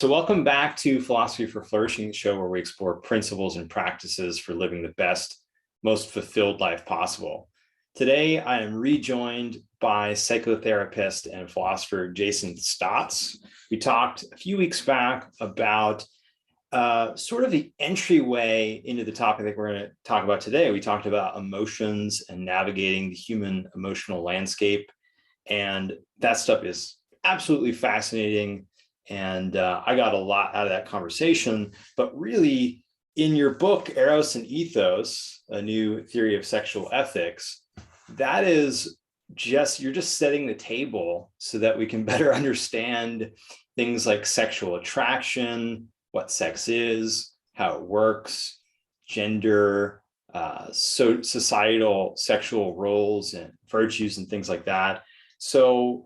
So, welcome back to Philosophy for Flourishing, the show where we explore principles and practices for living the best, most fulfilled life possible. Today, I am rejoined by psychotherapist and philosopher Jason Stotts. We talked a few weeks back about sort of the entryway into the topic that we're going to talk about today. We talked about emotions and navigating the human emotional landscape. And that stuff is absolutely fascinating. And I got a lot out of that conversation. But really, in your book, Eros and Ethos, a new theory of sexual ethics, that is you're just setting the table so that we can better understand things like sexual attraction, what sex is, how it works, gender, so societal sexual roles and virtues and things like that. So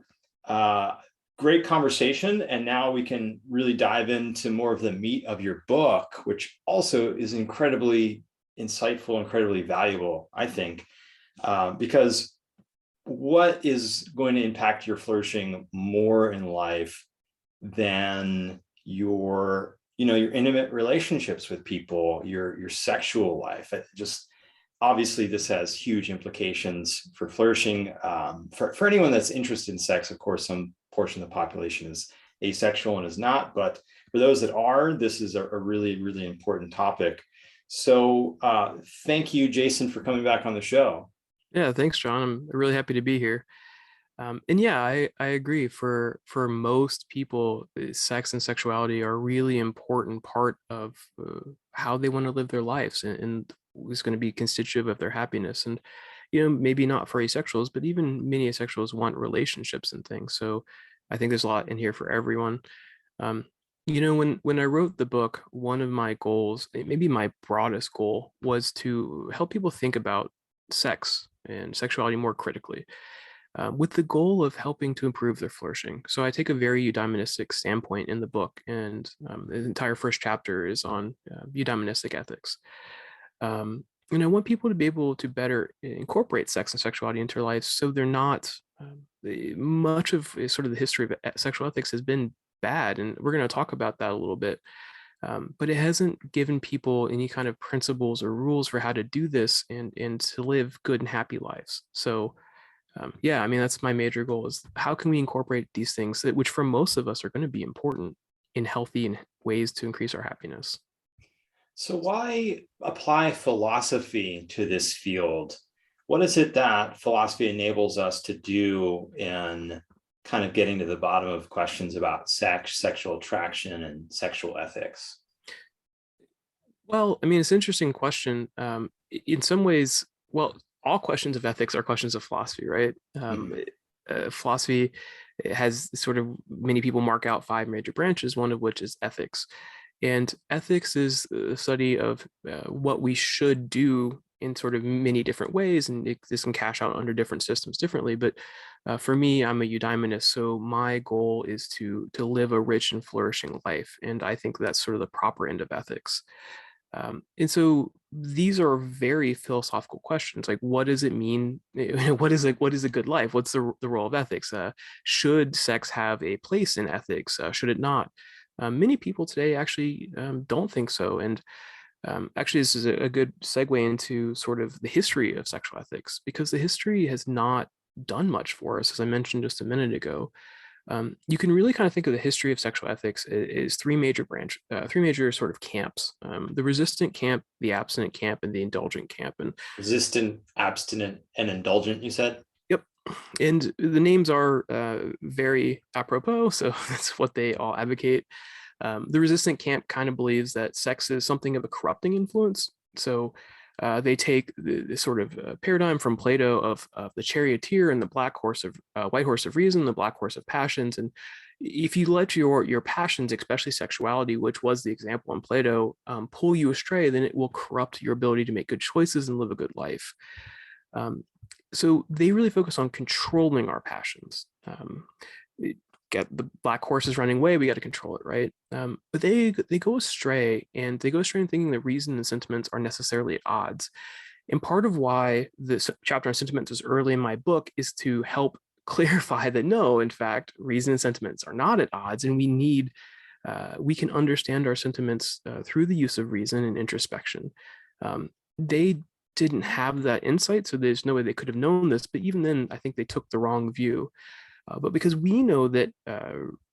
great conversation. And now we can really dive into more of the meat of your book, which also is incredibly insightful, incredibly valuable, I think, because what is going to impact your flourishing more in life than your intimate relationships with people, your sexual life? Just obviously this has huge implications for flourishing. For anyone that's interested in sex, of course, some portion of the population is asexual and is not, but for those that are, this is a really, really important topic. So thank you, Jason, for coming back on the show. Yeah, thanks, John. I'm really happy to be here. And yeah, I agree. For most people, sex and sexuality are a really important part of how they want to live their lives, and is going to be constitutive of their happiness. And maybe not for asexuals, but even many asexuals want relationships and things. So I think there's a lot in here for everyone. Um, when I wrote the book, one of my goals, maybe my broadest goal, was to help people think about sex and sexuality more critically, with the goal of helping to improve their flourishing. So I take a very eudaimonistic standpoint in the book, and the entire first chapter is on eudaimonistic ethics. I want people to be able to better incorporate sex and sexuality into their lives, so they're not much of sort of the history of sexual ethics has been bad, and we're going to talk about that a little bit. But it hasn't given people any kind of principles or rules for how to do this and to live good and happy lives. So yeah, I mean, that's my major goal, is how can we incorporate these things which for most of us are going to be important in healthy and ways to increase our happiness. So why apply philosophy to this field? What is it that philosophy enables us to do in kind of getting to the bottom of questions about sex, sexual attraction, and sexual ethics? Well, I mean, it's an interesting question. In some ways, well, all questions of ethics are questions of philosophy, right? Mhm. Philosophy has sort of, many people mark out five major branches, one of which is ethics. And ethics is the study of what we should do in sort of many different ways, and this can cash out under different systems differently. But for me, I'm a eudaimonist, so my goal is to live a rich and flourishing life, and I think that's sort of the proper end of ethics. And so these are very philosophical questions, like what does it mean? What is a good life? What's the role of ethics? Should sex have a place in ethics? Should it not? Many people today actually don't think so. And actually, this is a good segue into sort of the history of sexual ethics, because the history has not done much for us, as I mentioned just a minute ago. You can really kind of think of the history of sexual ethics as three major sort of camps: the resistant camp, the abstinent camp, and the indulgent camp. And Resistant, abstinent, and indulgent, you said? yep, and the names are very apropos, so that's what they all advocate. The resistant camp kind of believes that sex is something of a corrupting influence. So they take the sort of paradigm from Plato of the charioteer and the white horse of reason, the black horse of passions. And if you let your passions, especially sexuality, which was the example in Plato, pull you astray, then it will corrupt your ability to make good choices and live a good life. So they really focus on controlling our passions. Get the black horse is running away, we got to control it, right? But they go astray, and they go astray in thinking that reason and sentiments are necessarily at odds. And part of why this chapter on sentiments is early in my book is to help clarify that no, in fact, reason and sentiments are not at odds, and we need we can understand our sentiments through the use of reason and introspection. They didn't have that insight, so there's no way they could have known this, but even then, I think they took the wrong view. But because we know that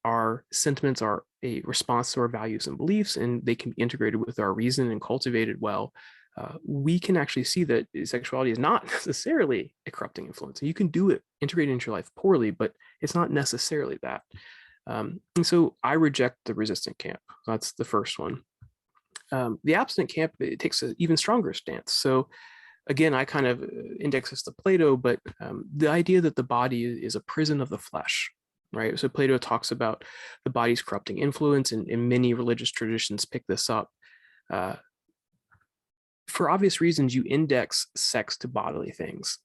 our sentiments are a response to our values and beliefs, and they can be integrated with our reason and cultivated well, we can actually see that sexuality is not necessarily a corrupting influence. You can do it, integrate it into your life poorly, but it's not necessarily that. And so I reject the resistant camp. That's the first one. The abstinent camp, it takes an even stronger stance. So again, I kind of index this to Plato, but the idea that the body is a prison of the flesh, right? So Plato talks about the body's corrupting influence, and many religious traditions pick this up. For obvious reasons, you index sex to bodily things,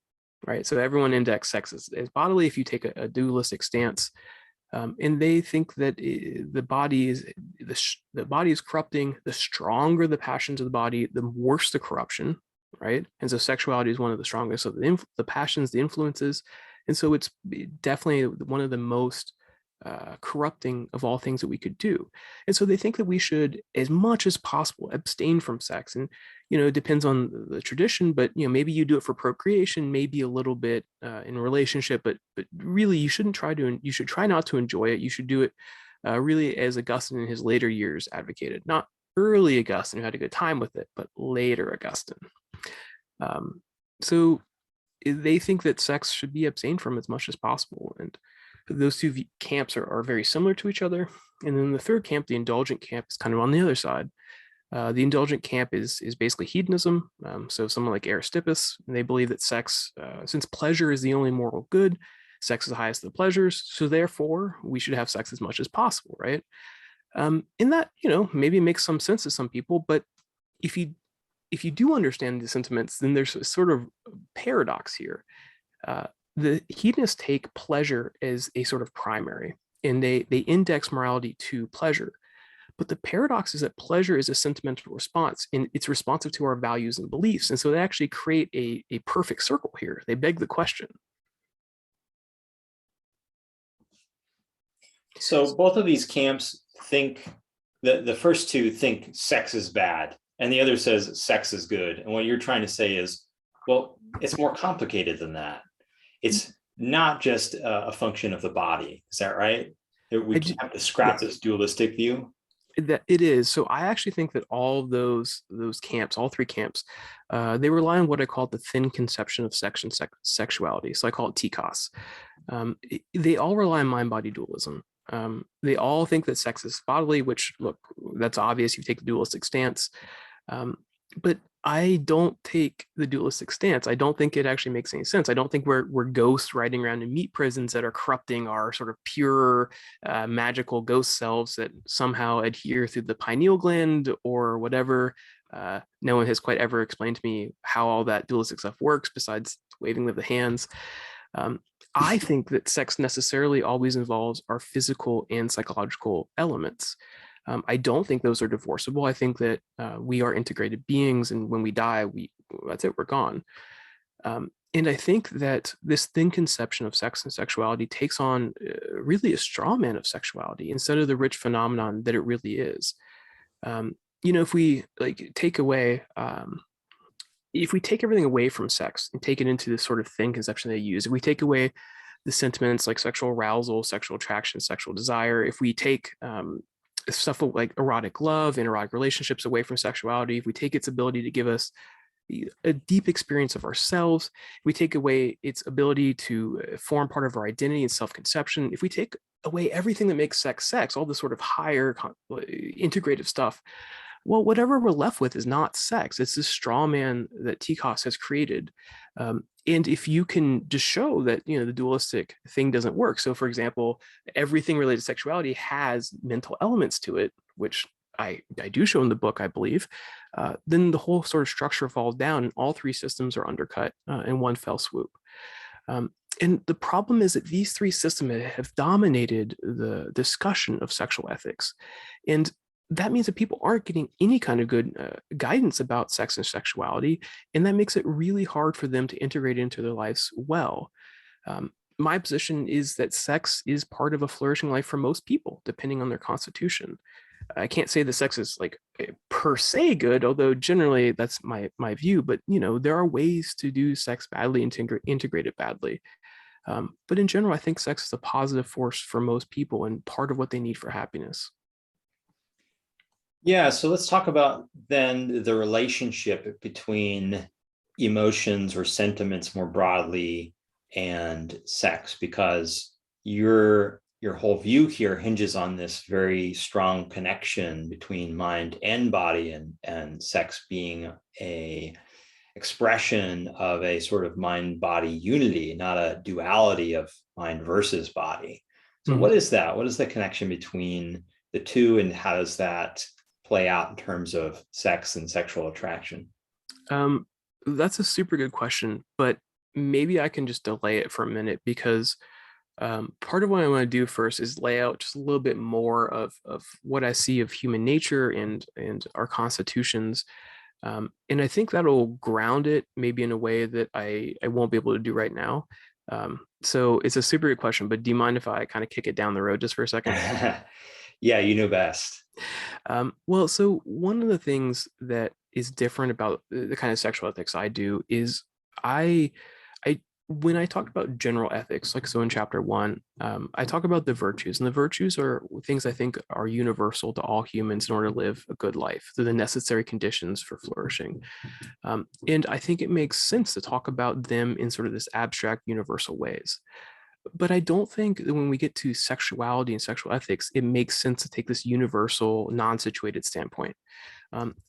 right? So everyone indexes sex as bodily if you take a dualistic stance. And they think that the body is corrupting. The stronger the passions of the body, the worse the corruption, right? And so sexuality is one of the strongest of the passions, the influences, and so it's definitely one of the most corrupting of all things that we could do. And so they think that we should, as much as possible, abstain from sex. And it depends on the tradition, but maybe you do it for procreation, maybe a little bit in a relationship, but really you should try not to enjoy it. You should do it really as Augustine in his later years advocated, not early Augustine who had a good time with it, but later Augustine. So they think that sex should be abstained from as much as possible. And those two camps are very similar to each other. And then the third camp, the indulgent camp, is kind of on the other side. The indulgent camp is basically hedonism. So someone like Aristippus, they believe that sex, since pleasure is the only moral good, sex is the highest of the pleasures. So therefore, we should have sex as much as possible, right? In that, maybe it makes some sense to some people, but if you do understand the sentiments, then there's a sort of paradox here. The hedonists take pleasure as a sort of primary, and they index morality to pleasure. But the paradox is that pleasure is a sentimental response, and it's responsive to our values and beliefs. And so they actually create a perfect circle here. They beg the question. So both of these camps think that the first two think sex is bad, and the other says sex is good. And what you're trying to say is, well, it's more complicated than that. It's not just a function of the body. Is that right? We have to scrap this dualistic view. That it is. So I actually think that all of those camps, all three camps, they rely on what I call the thin conception of sex and sexuality. So I call it TCOS. They all rely on mind-body dualism. They all think that sex is bodily, which, look, that's obvious. You take the dualistic stance. But I don't take the dualistic stance. I don't think it actually makes any sense. I don't think we're ghosts riding around in meat prisons that are corrupting our sort of pure magical ghost selves that somehow adhere through the pineal gland or whatever. No one has quite ever explained to me how all that dualistic stuff works besides waving of the hands. I think that sex necessarily always involves our physical and psychological elements. I don't think those are divorceable. I think that we are integrated beings, and when we die, that's it, we're gone. And I think that this thin conception of sex and sexuality takes on really a straw man of sexuality instead of the rich phenomenon that it really is. If we take everything away from sex and take it into this sort of thin conception they use, if we take away the sentiments like sexual arousal, sexual attraction, sexual desire, if we take stuff like erotic love and erotic relationships away from sexuality, if we take its ability to give us a deep experience of ourselves, if we take away its ability to form part of our identity and self-conception, if we take away everything that makes sex, all the sort of higher integrative stuff, well, whatever we're left with is not sex. It's this straw man that TCOS has created. And if you can just show that, the dualistic thing doesn't work. So for example, everything related to sexuality has mental elements to it, which I do show in the book, I believe, then the whole sort of structure falls down and all three systems are undercut in one fell swoop. And the problem is that these three systems have dominated the discussion of sexual ethics. And that means that people aren't getting any kind of good guidance about sex and sexuality. And that makes it really hard for them to integrate into their lives well. my position is that sex is part of a flourishing life for most people, depending on their constitution. I can't say the sex is like per se good, although generally that's my view. But there are ways to do sex badly and to integrate it badly. But in general, I think sex is a positive force for most people and part of what they need for happiness. Yeah, so let's talk about then the relationship between emotions or sentiments more broadly and sex, because your whole view here hinges on this very strong connection between mind and body, and sex being a expression of a sort of mind body unity, not a duality of mind versus body. So Mhm. what is that? What is the connection between the two, and how does that play out in terms of sex and sexual attraction? Um, that's a super good question, but maybe I can just delay it for a minute because part of what I want to do first is lay out just a little bit more of what I see of human nature and our constitutions. And I think that'll ground it maybe in a way that I won't be able to do right now. So it's a super good question, but do you mind if I kind of kick it down the road just for a second? Yeah, you know best. Well, so one of the things that is different about the kind of sexual ethics I do is I, I when I talk about general ethics, like so in chapter one, I talk about the virtues, and the virtues are things I think are universal to all humans in order to live a good life. They're the necessary conditions for flourishing. And I think it makes sense to talk about them in sort of this abstract, universal ways. But I don't think that when we get to sexuality and sexual ethics, it makes sense to take this universal, non-situated standpoint.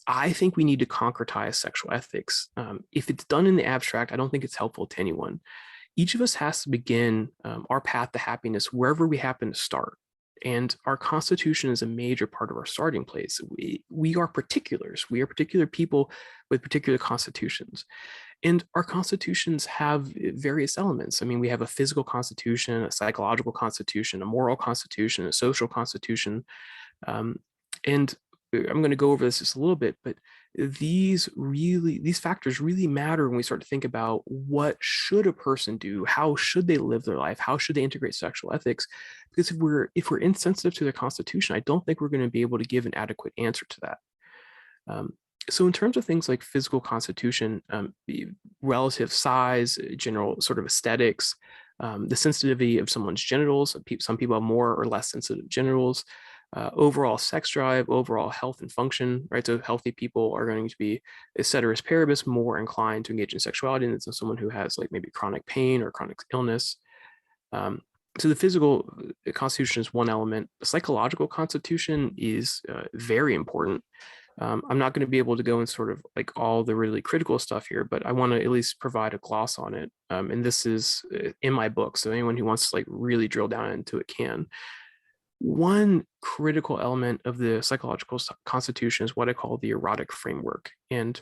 I think we need to concretize sexual ethics. If it's done in the abstract, I don't think it's helpful to anyone. Each of us has to begin our path to happiness wherever we happen to start. And our constitution is a major part of our starting place. We are particulars. We are particular people with particular constitutions. And our constitutions have various elements. I mean, we have a physical constitution, a psychological constitution, a moral constitution, a social constitution. Um, and I'm going to go over this just a little bit, but these factors really matter when we start to think about what should a person do, how should they live their life, how should they integrate sexual ethics, because if we're insensitive to the constitution, I don't think we're going to be able to give an adequate answer to that. um, so in terms of things like physical constitution, relative size, general sort of aesthetics, the sensitivity of someone's genitals, some people have more or less sensitive genitals, overall sex drive, overall health and function, right? So healthy people are going to be, ceteris paribus, more inclined to engage in sexuality than someone who has like maybe chronic pain or chronic illness. Um, so the physical constitution is one element. The psychological constitution is very important. I'm not going to be able to go in sort of like all the really critical stuff here, but I want to at least provide a gloss on it. And this is in my book, so anyone who wants to like really drill down into it can. One critical element of the psychological constitution is what I call the erotic framework. And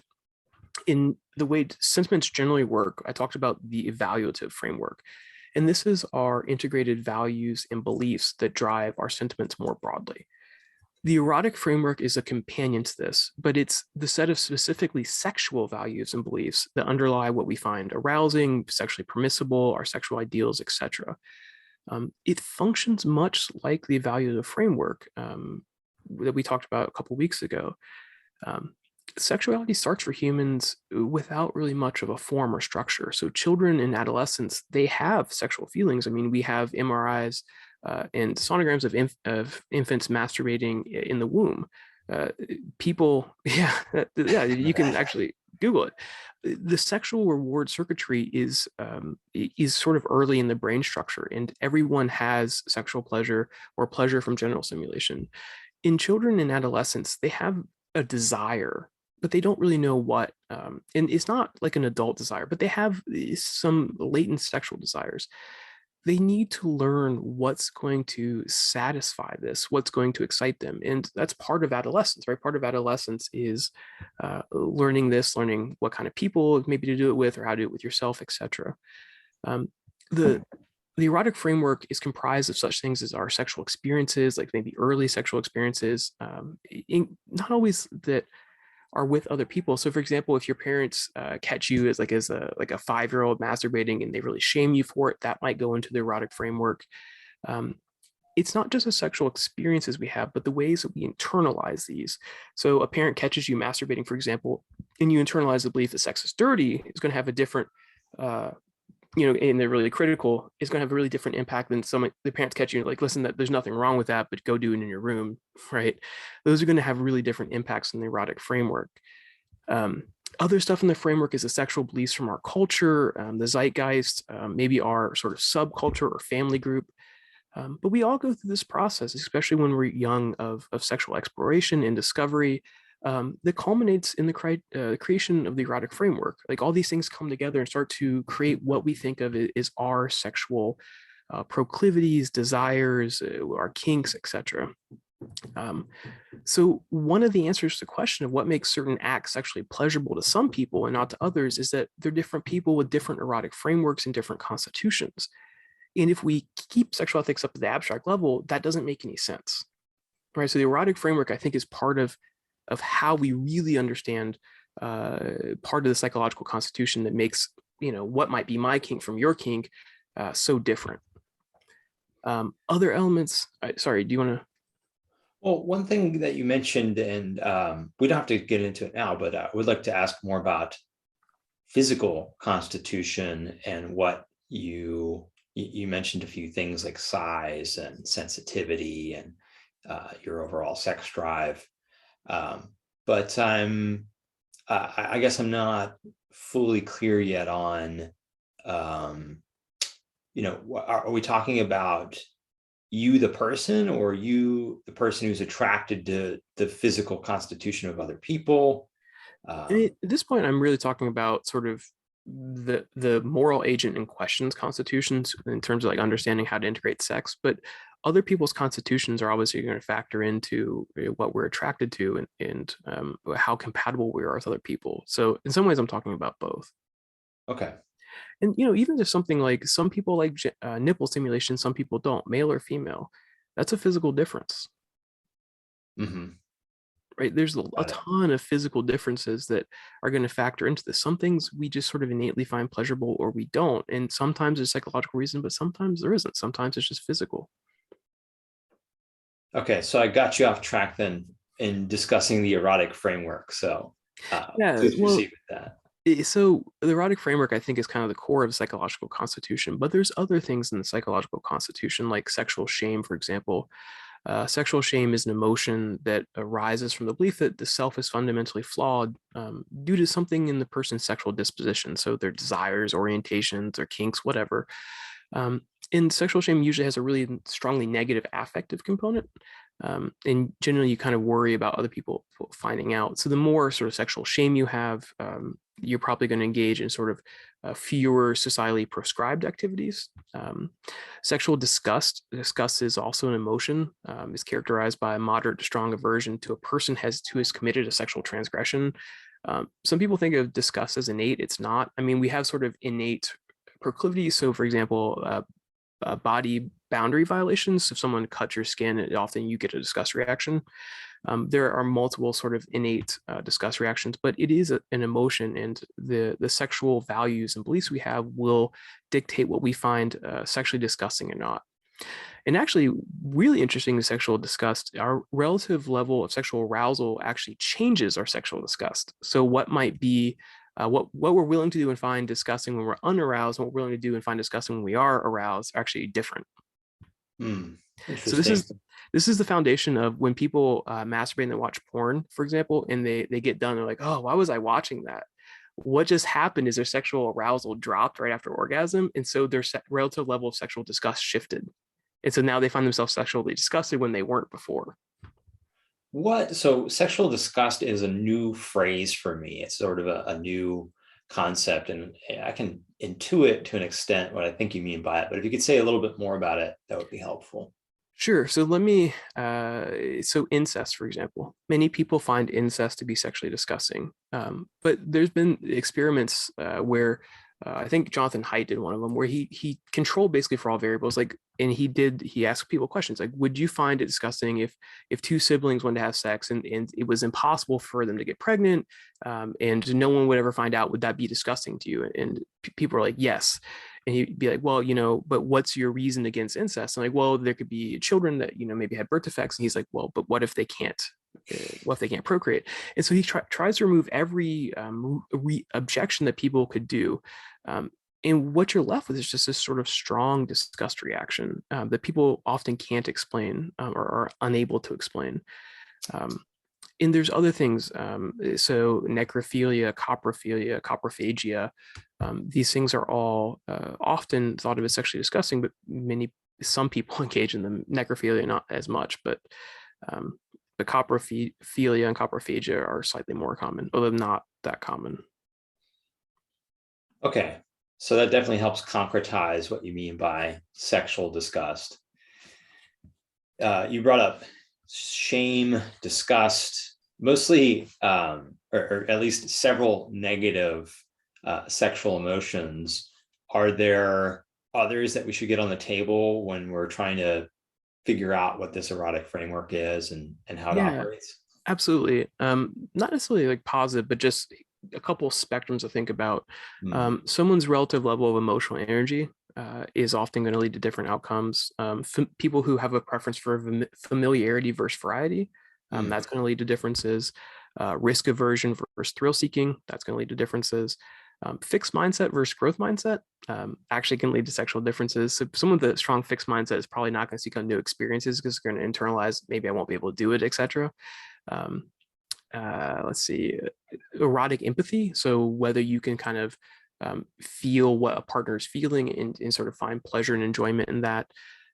in the way sentiments generally work, I talked about the evaluative framework. And this is our integrated values and beliefs that drive our sentiments more broadly. The erotic framework is a companion to this, but it's the set of specifically sexual values and beliefs that underlie what we find arousing, sexually permissible, our sexual ideals, etc. It functions much like the evaluative framework that we talked about a couple of weeks ago. Um, Sexuality starts for humans without really much of a form or structure. So children and adolescents, they have sexual feelings. I mean, we have MRIs and sonograms of infants masturbating in the womb. People, yeah, you can actually Google it. The sexual reward circuitry is sort of early in the brain structure, and everyone has sexual pleasure or pleasure from genital stimulation. In children and adolescents, they have a desire, but they don't really know what. And it's not like an adult desire, but they have some latent sexual desires. They need to learn what's going to satisfy this, what's going to excite them. And that's part of adolescence, right? Part of adolescence is learning this, learning what kind of people maybe to do it with or how to do it with yourself, etc. Um, the the erotic framework is comprised of such things as our sexual experiences, like maybe early sexual experiences, not always that are with other people. So for example, if your parents catch you as a 5-year-old masturbating and they really shame you for it, that might go into the erotic framework. Um, it's not just the sexual experiences we have, but the ways that we internalize these. So a parent catches you masturbating, for example, and you internalize the belief that sex is dirty, is going to have a different, and they're really critical, is going to have a really different impact than the parents catch you like, listen, that there's nothing wrong with that, but go do it in your room, right? Those are going to have really different impacts in the erotic framework. Other stuff in the framework is the sexual beliefs from our culture, the zeitgeist, maybe our sort of subculture or family group. But we all go through this process, especially when we're young, of sexual exploration and discovery that culminates in the creation of the erotic framework. Like all these things come together and start to create what we think of as our sexual proclivities, desires, our kinks, etc. So one of the answers to the question of what makes certain acts sexually pleasurable to some people and not to others is that they're different people with different erotic frameworks and different constitutions. And if we keep sexual ethics up to the abstract level, that doesn't make any sense, right? So the erotic framework, I think, is part of how we really understand part of the psychological constitution that makes, what might be my kink from your kink so different. Other elements, sorry, do you want to? Well, one thing that you mentioned, and we don't have to get into it now, but I would like to ask more about physical constitution and what you mentioned a few things like size and sensitivity and your overall sex drive. But I guess I'm not fully clear yet on, are we talking about you, the person, or you, the person who's attracted to the physical constitution of other people? At this point, I'm really talking about sort of the moral agent in question's constitutions in terms of like understanding how to integrate sex, but other people's constitutions are obviously going to factor into what we're attracted to and how compatible we are with other people. So in some ways, I'm talking about both. Okay. And even just something like some people like nipple stimulation, some people don't, male or female. That's a physical difference. Mm-hmm. Right? There's a ton of physical differences that are going to factor into this. Some things we just sort of innately find pleasurable or we don't. And sometimes there's psychological reason, but sometimes there isn't. Sometimes it's just physical. Okay, so I got you off track then in discussing the erotic framework. So please proceed with that. So the erotic framework, I think, is kind of the core of the psychological constitution, but there's other things in the psychological constitution, like sexual shame, for example. Sexual shame is an emotion that arises from the belief that the self is fundamentally flawed due to something in the person's sexual disposition, so their desires, orientations, or kinks, whatever. And sexual shame usually has a really strongly negative affective component. And generally, you kind of worry about other people finding out. So the more sort of sexual shame you have, you're probably going to engage in sort of fewer societally prescribed activities. Sexual disgust. Disgust is also an emotion. Is characterized by a moderate to strong aversion to a person who has committed a sexual transgression. Some people think of disgust as innate. It's not. I mean, we have sort of innate proclivities. So, for example, body boundary violations. If someone cuts your skin, often you get a disgust reaction. There are multiple sort of innate disgust reactions, but it is an emotion, and the sexual values and beliefs we have will dictate what we find sexually disgusting or not. And actually, really interesting in sexual disgust, our relative level of sexual arousal actually changes our sexual disgust. So what might be what we're willing to do and find disgusting when we're unaroused, and what we're willing to do and find disgusting when we are aroused, are actually different. So this is the foundation of when people masturbate and they watch porn, for example, and they get done, they're like, oh, why was I watching that? What just happened is their sexual arousal dropped right after orgasm, and so their relative level of sexual disgust shifted, and so now they find themselves sexually disgusted when they weren't before. So sexual disgust is a new phrase for me. It's sort of a new concept, and I can intuit to an extent what I think you mean by it. But if you could say a little bit more about it, that would be helpful. Sure. So so incest, for example, many people find incest to be sexually disgusting. But there's been experiments where I think Jonathan Haidt did one of them where he controlled basically for all variables. Like, and he asked people questions like, would you find it disgusting if two siblings wanted to have sex and it was impossible for them to get pregnant, and no one would ever find out? Would that be disgusting to you? And people are like, yes. And he'd be like, well, but what's your reason against incest? And like, well, there could be children that, maybe had birth defects. And he's like, well, but what if they can't? What if they can't procreate? And so he tries to remove every objection that people could do. And what you're left with is just this sort of strong disgust reaction that people often can't explain, or are unable to explain. And there's other things. So necrophilia, coprophagia, these things are all often thought of as sexually disgusting, but some people engage in them. Necrophilia, not as much, but coprophilia and coprophagia are slightly more common, although not that common. Okay, so that definitely helps concretize what you mean by sexual disgust. You brought up shame, disgust, mostly, or at least several negative sexual emotions. Are there others that we should get on the table when we're trying to figure out what this erotic framework is and how it operates? Absolutely. Not necessarily like positive, but just a couple spectrums to think about. Someone's relative level of emotional energy is often going to lead to different outcomes. People who have a preference for familiarity versus variety, that's going to lead to differences. Risk aversion versus thrill seeking, that's going to lead to differences. Fixed mindset versus growth mindset actually can lead to sexual differences. So someone with a strong fixed mindset is probably not going to seek out new experiences because they're going to internalize, maybe I won't be able to do it, etc. Let's see, erotic empathy. So whether you can kind of feel what a partner is feeling and sort of find pleasure and enjoyment in that.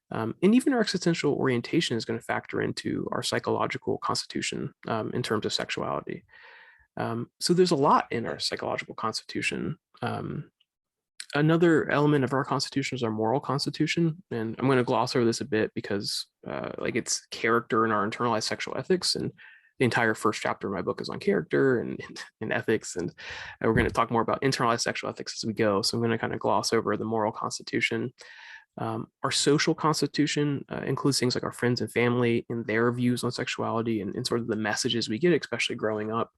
And even our existential orientation is going to factor into our psychological constitution in terms of sexuality. So there's a lot in our psychological constitution. Another element of our constitution is our moral constitution. And I'm going to gloss over this a bit because it's character and our internalized sexual ethics. And the entire first chapter of my book is on character and ethics. And we're going to talk more about internalized sexual ethics as we go. So I'm going to kind of gloss over the moral constitution. Our social constitution includes things like our friends and family and their views on sexuality and sort of the messages we get, especially growing up.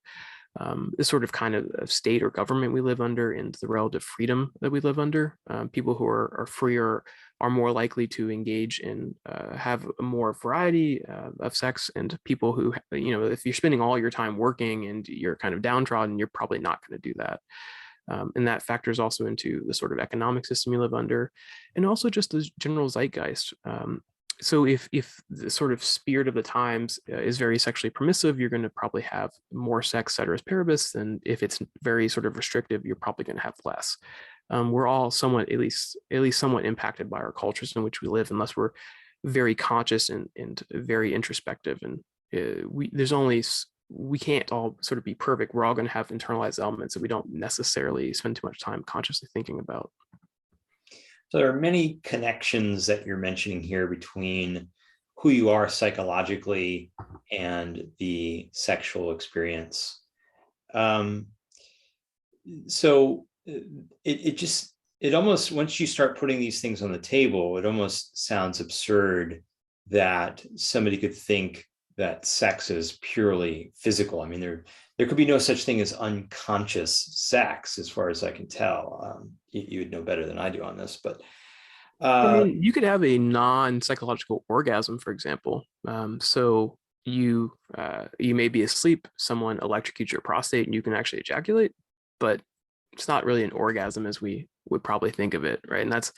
The sort of kind of state or government we live under and the relative freedom that we live under. People who are freer are more likely to engage in have a more variety of sex, and people who, if you're spending all your time working and you're kind of downtrodden, you're probably not going to do that. And that factors also into the sort of economic system you live under, and also just the general zeitgeist. So if the sort of spirit of the times is very sexually permissive, you're going to probably have more sex, ceteris paribus, and if it's very sort of restrictive, you're probably going to have less. We're all somewhat, at least somewhat impacted by our cultures in which we live, unless we're very conscious and very introspective. And we can't all sort of be perfect. We're all going to have internalized elements that we don't necessarily spend too much time consciously thinking about. So there are many connections that you're mentioning here between who you are psychologically and the sexual experience. So it almost, once you start putting these things on the table, it almost sounds absurd that somebody could think that sex is purely physical. I mean, there could be no such thing as unconscious sex, as far as I can tell. You would know better than I do on this, but I mean, you could have a non-psychological orgasm, for example. So you may be asleep, someone electrocutes your prostate, and you can actually ejaculate, but it's not really an orgasm as we would probably think of it, right? And that's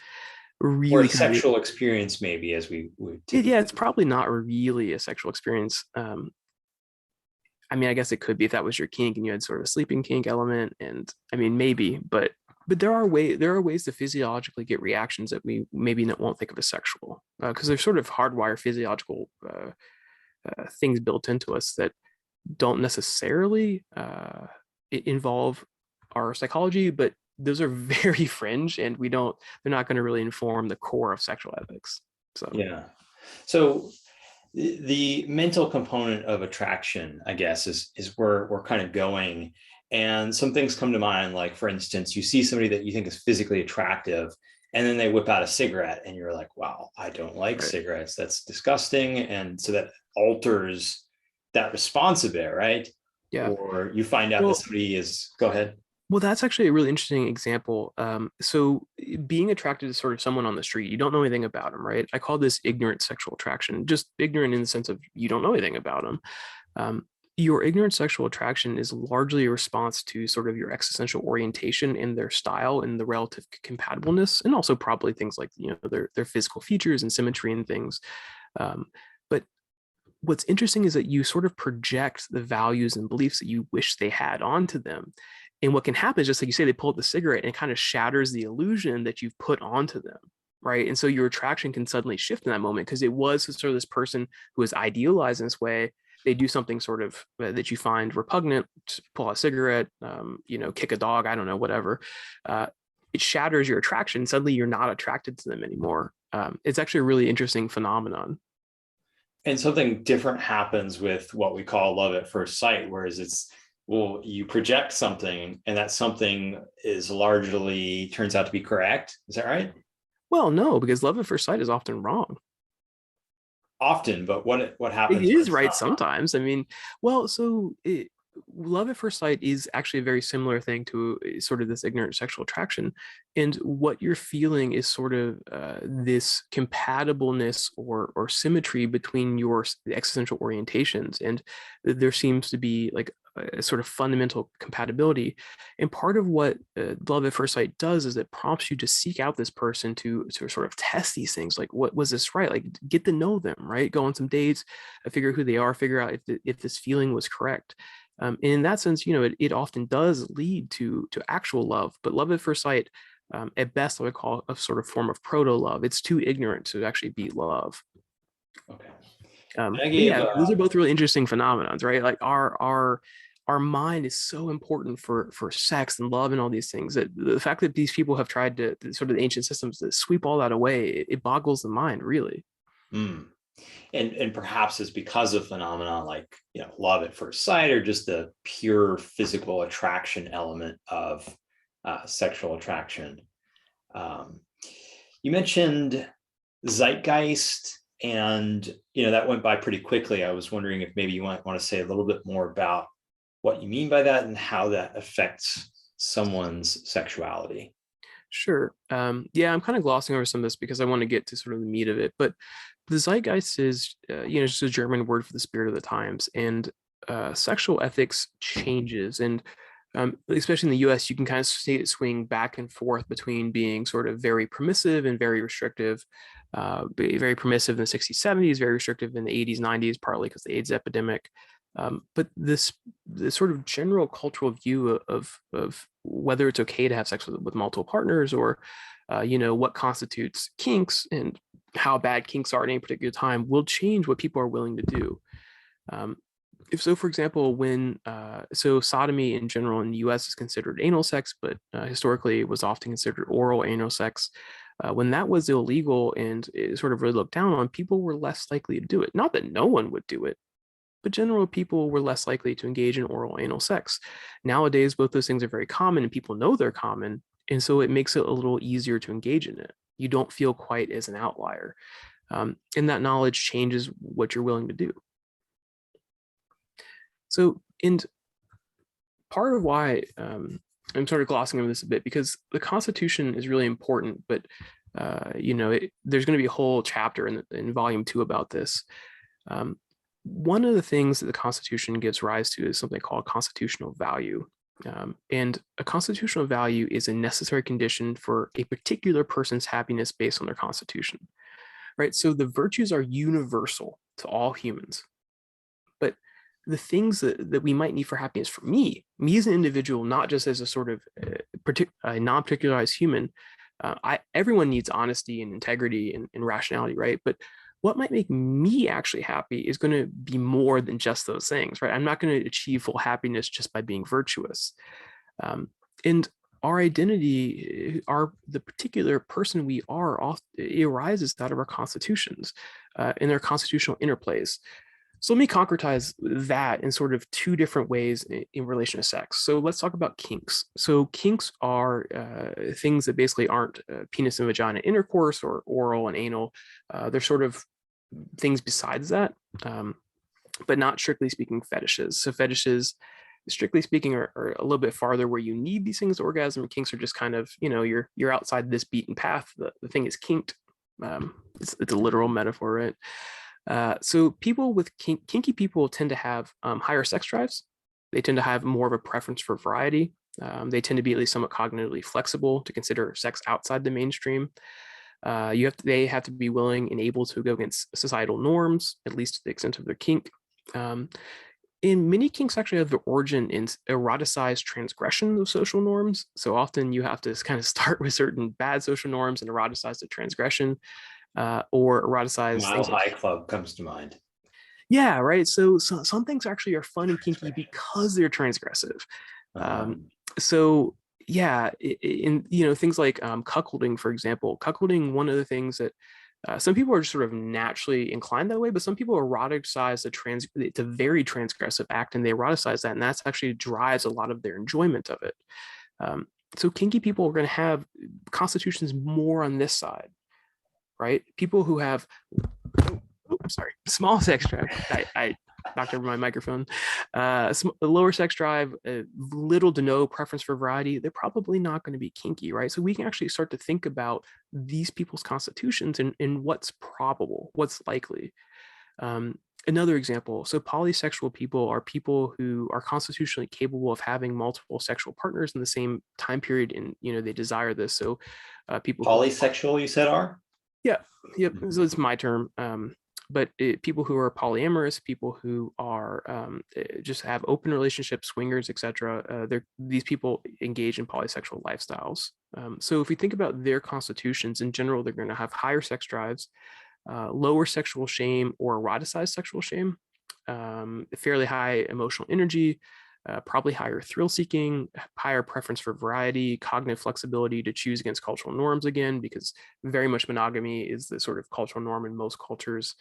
really or a sexual experience, maybe, as we would. Yeah, it's probably not really a sexual experience. I mean, I guess it could be if that was your kink and you had sort of a sleeping kink element, and I mean, maybe, but there are ways to physiologically get reactions that we maybe won't think of as sexual, because there's sort of hardwired physiological things built into us that don't necessarily involve our psychology, but those are very fringe, and they're not going to really inform the core of sexual ethics. So yeah. So the mental component of attraction, I guess, is where we're kind of going. And some things come to mind, like, for instance, you see somebody that you think is physically attractive, and then they whip out a cigarette, and you're like, wow, I don't like Right. cigarettes. That's disgusting. And so that alters that response a bit, right? Yeah. Or you find out that Well, somebody is, go ahead. well, that's actually a really interesting example. So being attracted to sort of someone on the street, you don't know anything about them, right? I call this ignorant sexual attraction, just ignorant in the sense of you don't know anything about them. Um, your ignorant sexual attraction is largely a response to sort of your existential orientation and their style and the relative compatibleness, and also probably things like, you know, their physical features and symmetry and things. But what's interesting is that you sort of project the values and beliefs that you wish they had onto them. And what can happen is, just like you say, they pull up the cigarette and it kind of shatters the illusion that you've put onto them. Right. And so your attraction can suddenly shift in that moment because it was sort of this person who was idealized in this way. They do something sort of that you find repugnant, pull out a cigarette, you know, kick a dog, I don't know, whatever. It shatters your attraction. Suddenly you're not attracted to them anymore. It's actually a really interesting phenomenon. And something different happens with what we call love at first sight, whereas it's, well, you project something and that something is largely turns out to be correct. Is that right? Well, no, because love at first sight is often wrong. Often, but what It happens when is it's right not? sometimes. I mean, well, love at first sight is actually a very similar thing to sort of this ignorant sexual attraction. And what you're feeling is sort of this compatibleness or symmetry between your existential orientations. And there seems to be like a sort of fundamental compatibility. And part of what love at first sight does is it prompts you to seek out this person to sort of test these things. Like, what was this right? Like, get to know them, right? Go on some dates, figure out who they are, figure out if this feeling was correct. And in that sense, you know, it often does lead to actual love. But love at first sight, at best, I would call a sort of form of proto love. It's too ignorant to actually be love. Okay. I But gave yeah, those are both really interesting phenomenons, right? Like our mind is so important for sex and love and all these things, that the fact that these people have tried to sort of the ancient systems to sweep all that away, it boggles the mind, really. mm. And perhaps it's because of phenomena like, love at first sight, or just the pure physical attraction element of sexual attraction. Um, you mentioned Zeitgeist, and that went by pretty quickly. I was wondering if maybe you might want to say a little bit more about what you mean by that and how that affects someone's sexuality. Sure. Yeah, I'm kind of glossing over some of this because I want to get to sort of the meat of it. But the Zeitgeist is, just a German word for the spirit of the times, and sexual ethics changes, and especially in the U.S., you can kind of see it swing back and forth between being sort of very permissive and very restrictive. Very permissive in the 60s, 70s, very restrictive in the 80s, 90s, partly because of the AIDS epidemic. But this sort of general cultural view of whether it's okay to have sex with multiple partners, or what constitutes kinks and how bad kinks are at any particular time, will change what people are willing to do. If so, for example, when so sodomy in general in the U.S. is considered anal sex, but historically it was often considered oral anal sex. When that was illegal and it sort of really looked down on, people were less likely to do it. Not that no one would do it, but general people were less likely to engage in oral anal sex. Nowadays, both those things are very common and people know they're common. And so it makes it a little easier to engage in it. You don't feel quite as an outlier. And that knowledge changes what you're willing to do. So, and part of why I'm sort of glossing over this a bit, because the Constitution is really important, but there's going to be a whole chapter in volume 2 about this. One of the things that the Constitution gives rise to is something called constitutional value. And a constitutional value is a necessary condition for a particular person's happiness based on their constitution, right? So the virtues are universal to all humans, but the things that we might need for happiness, for me as an individual, not just as a sort of non-particularized human, everyone needs honesty and integrity and rationality, right? But what might make me actually happy is going to be more than just those things, right? I'm not going to achieve full happiness just by being virtuous. And our identity, the particular person we are, it arises out of our constitutions and their constitutional interplays. So let me concretize that in sort of two different ways in relation to sex. So let's talk about kinks. So kinks are things that basically aren't penis and vagina intercourse or oral and anal. They're sort of things besides that, but not strictly speaking fetishes. So fetishes, strictly speaking, are a little bit farther where you need these things to orgasm. Kinks are just kind of, you're outside this beaten path. The thing is kinked. It's a literal metaphor, right? So people with kinky people tend to have higher sex drives. They tend to have more of a preference for variety. They tend to be at least somewhat cognitively flexible to consider sex outside the mainstream. They have to be willing and able to go against societal norms, at least to the extent of their kink. And many kinks actually have their origin in eroticized transgression of social norms. So often you have to kind of start with certain bad social norms and eroticize the transgression. Or eroticize Mile things High like, Club comes to mind. yeah, right. So some things actually are fun and kinky because they're transgressive. Um, so yeah, in things like cuckolding, for example, cuckolding, one of the things that some people are just sort of naturally inclined that way, but some people eroticize it's a very transgressive act, and they eroticize that, and that's actually drives a lot of their enjoyment of it. So kinky people are going to have constitutions more on this side, right? People who have, I'm sorry, small sex drive. I knocked over my microphone. Lower sex drive, little to no preference for variety, they're probably not going to be kinky, right? So we can actually start to think about these people's constitutions and what's probable, what's likely. Another example, so polysexual people are people who are constitutionally capable of having multiple sexual partners in the same time period, and they desire this. So people Polysexual, you said, are? yeah, yep. So it's my term. But people who are polyamorous, people who are just have open relationships, swingers, etc. These people engage in polysexual lifestyles. So if we think about their constitutions in general, they're going to have higher sex drives, lower sexual shame or eroticized sexual shame, fairly high emotional energy, probably higher thrill seeking, higher preference for variety, cognitive flexibility to choose against cultural norms again, because very much monogamy is the sort of cultural norm in most cultures.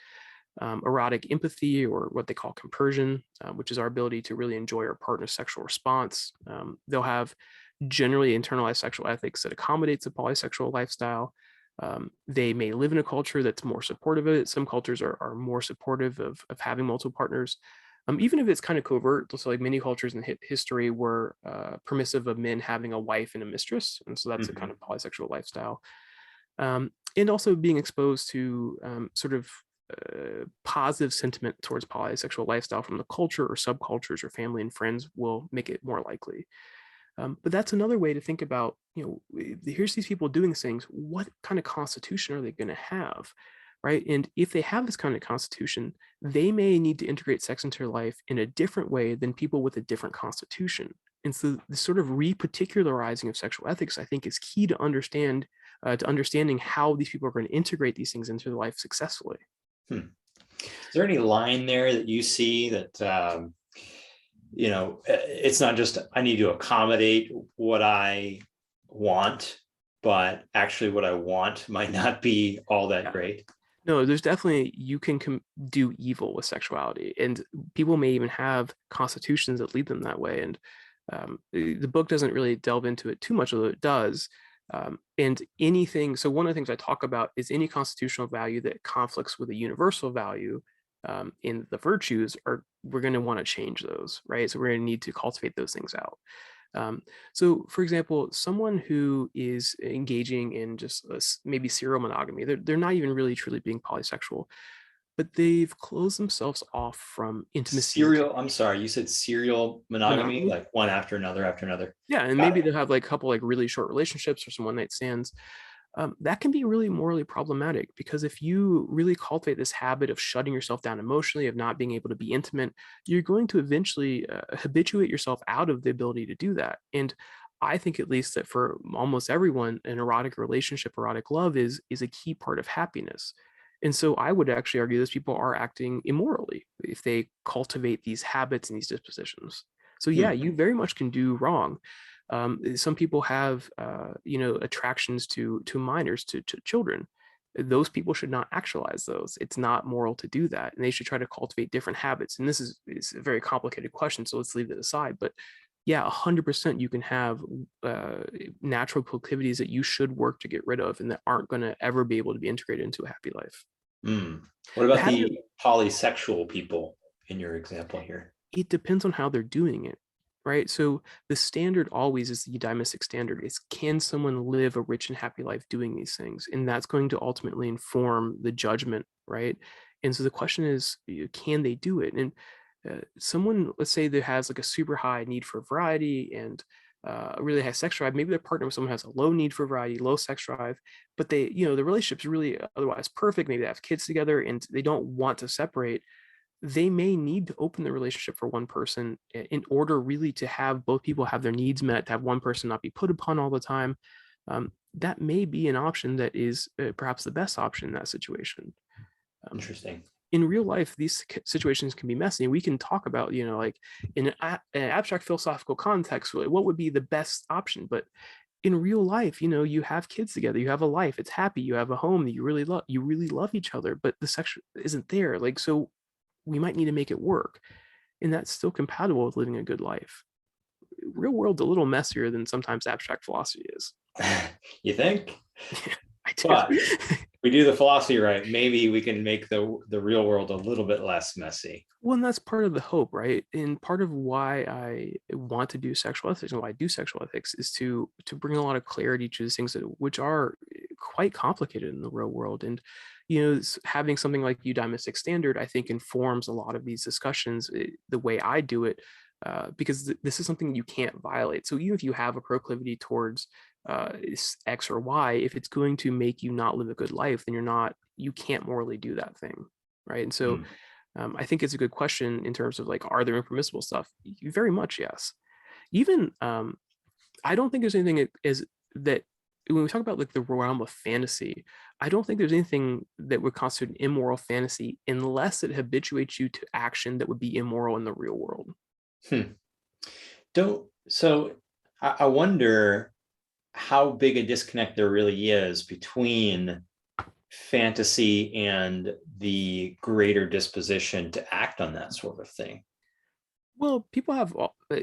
Erotic empathy, or what they call compersion, which is our ability to really enjoy our partner's sexual response. They'll have generally internalized sexual ethics that accommodates a polysexual lifestyle. They may live in a culture that's more supportive of it. Some cultures are more supportive of having multiple partners. Even if it's kind of covert, so like many cultures in history were permissive of men having a wife and a mistress, and so that's a kind of polysexual lifestyle. And also being exposed to sort of positive sentiment towards polysexual lifestyle from the culture or subcultures or family and friends will make it more likely. But that's another way to think about, here's these people doing things. What kind of constitution are they going to have? Right. And if they have this kind of constitution, they may need to integrate sex into their life in a different way than people with a different constitution. And so the sort of reparticularizing of sexual ethics, I think, is key to understanding how these people are going to integrate these things into their life successfully. Is there any line there that you see that, it's not just I need to accommodate what I want, but actually what I want might not be all that great? No, there's definitely, you can do evil with sexuality, and people may even have constitutions that lead them that way. And the book doesn't really delve into it too much, although it does. And anything, so one of the things I talk about is any constitutional value that conflicts with a universal value in the virtues, we're going to want to change those, right? So we're going to need to cultivate those things out. So, for example, someone who is engaging in just maybe serial monogamy, they're not even really truly being polysexual, but they've closed themselves off from intimacy. I'm sorry, you said serial monogamy, like one after another after another. Yeah, and maybe they'll have like a couple like really short relationships or some one night stands. That can be really morally problematic, because if you really cultivate this habit of shutting yourself down emotionally, of not being able to be intimate, you're going to eventually habituate yourself out of the ability to do that. And I think, at least, that for almost everyone, an erotic relationship, erotic love is a key part of happiness. And so I would actually argue those people are acting immorally if they cultivate these habits and these dispositions. So yeah, you very much can do wrong. Some people have, attractions to minors, to children, those people should not actualize those. It's not moral to do that. And they should try to cultivate different habits. And this is a very complicated question, so let's leave it aside. But yeah, 100% you can have natural proclivities that you should work to get rid of and that aren't going to ever be able to be integrated into a happy life. What about the polysexual people in your example here? It depends on how they're doing it, right? So the standard always is the eudaimonic standard. It's, can someone live a rich and happy life doing these things? And that's going to ultimately inform the judgment, right? And so the question is, can they do it? And someone, let's say, that has like a super high need for variety and really high sex drive, maybe their partner with someone who has a low need for variety, low sex drive, but they, the relationship's really otherwise perfect. Maybe they have kids together and they don't want to separate. They may need to open the relationship for one person in order really to have both people have their needs met, to have one person not be put upon all the time. That may be an option that is perhaps the best option in that situation. Interesting. In real life, these situations can be messy. We can talk about, like in an abstract philosophical context, what would be the best option? But in real life, you have kids together, you have a life, it's happy, you have a home that you really love each other, but the sex isn't there. Like, so we might need to make it work. And that's still compatible with living a good life. Real world's a little messier than sometimes abstract philosophy is. You think? I do. But we do the philosophy right, maybe we can make the real world a little bit less messy. Well, and that's part of the hope, right? And part of why I want to do sexual ethics and why I do sexual ethics is to bring a lot of clarity to these things which are quite complicated in the real world. And having something like eudaimonic standard, I think, informs a lot of these discussions the way I do it, because this is something you can't violate. So even if you have a proclivity towards X or Y, if it's going to make you not live a good life, then you can't morally do that thing, right? And so I think it's a good question in terms of like, are there impermissible stuff? Very much, yes. Even I don't think there's anything that when we talk about like the realm of fantasy, I don't think there's anything that would constitute an immoral fantasy unless it habituates you to action that would be immoral in the real world. I wonder how big a disconnect there really is between fantasy and the greater disposition to act on that sort of thing. Well,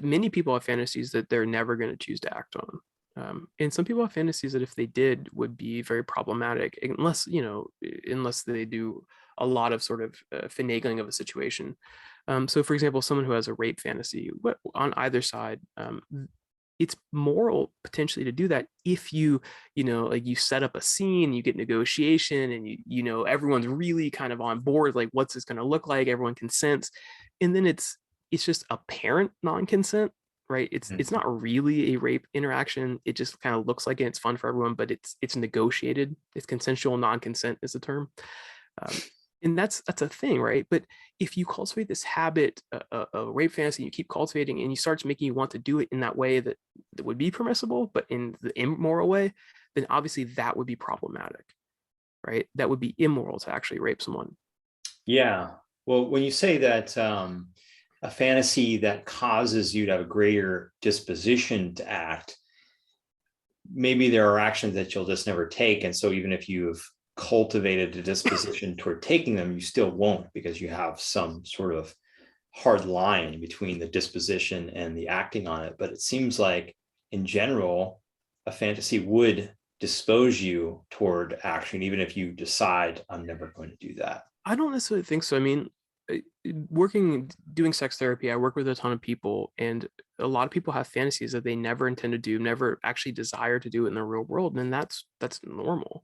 many people have fantasies that they're never going to choose to act on. And some people have fantasies that if they did would be very problematic, unless they do a lot of sort of finagling of a situation. So for example, someone who has a rape fantasy, on either side, it's moral potentially to do that if you set up a scene, you get negotiation, and everyone's really kind of on board, like what's this going to look like, everyone consents, and then it's just apparent non-consent, right? It's not really a rape interaction, it just kind of looks like it, it's fun for everyone, but it's negotiated, it's consensual non-consent is the term. And that's a thing, right? But if you cultivate this habit, a rape fantasy, you keep cultivating, and you start making you want to do it in that way that would be permissible, but in the immoral way, then obviously that would be problematic, right? That would be immoral to actually rape someone. Yeah. Well, when you say that a fantasy that causes you to have a greater disposition to act, maybe there are actions that you'll just never take. And so even if you've cultivated a disposition toward taking them, you still won't, because you have some sort of hard line between the disposition and the acting on it. But it seems like in general, a fantasy would dispose you toward action, even if you decide I'm never going to do that. I don't necessarily think so. I mean, doing sex therapy, I work with a ton of people, and a lot of people have fantasies that they never intend to do, never actually desire to do it in the real world, and that's normal.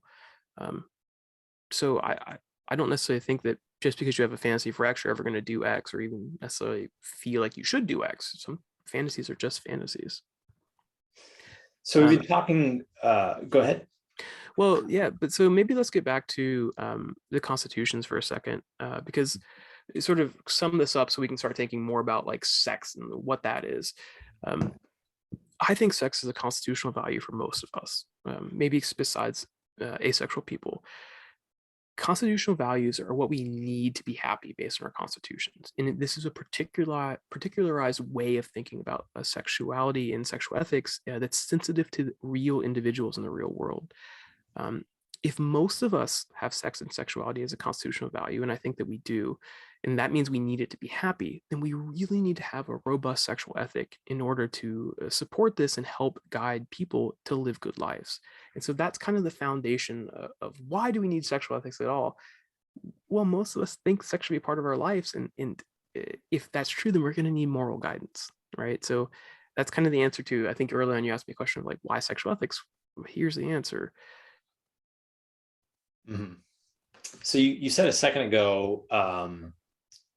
So I don't necessarily think that just because you have a fantasy for X, you're ever going to do X, or even necessarily feel like you should do X. Some fantasies are just fantasies. So we've been talking, go ahead. Well, yeah, but so maybe let's get back to the constitutions for a second, because sort of sum this up so we can start thinking more about like sex and what that is. I think sex is a constitutional value for most of us, maybe besides asexual people. Constitutional values are what we need to be happy based on our constitutions. And this is a particularized way of thinking about sexuality and sexual ethics that's sensitive to real individuals in the real world. if most of us have sex and sexuality as a constitutional value, and I think that we do, and that means we need it to be happy, then we really need to have a robust sexual ethic in order to support this and help guide people to live good lives. And so that's kind of the foundation of why do we need sexual ethics at all? Well, most of us think sex should be part of our lives. And if that's true, then we're going to need moral guidance, right? So that's kind of the answer to, I think earlier on you asked me a question of like, why sexual ethics? Here's the answer. Mhm. So you said a second ago,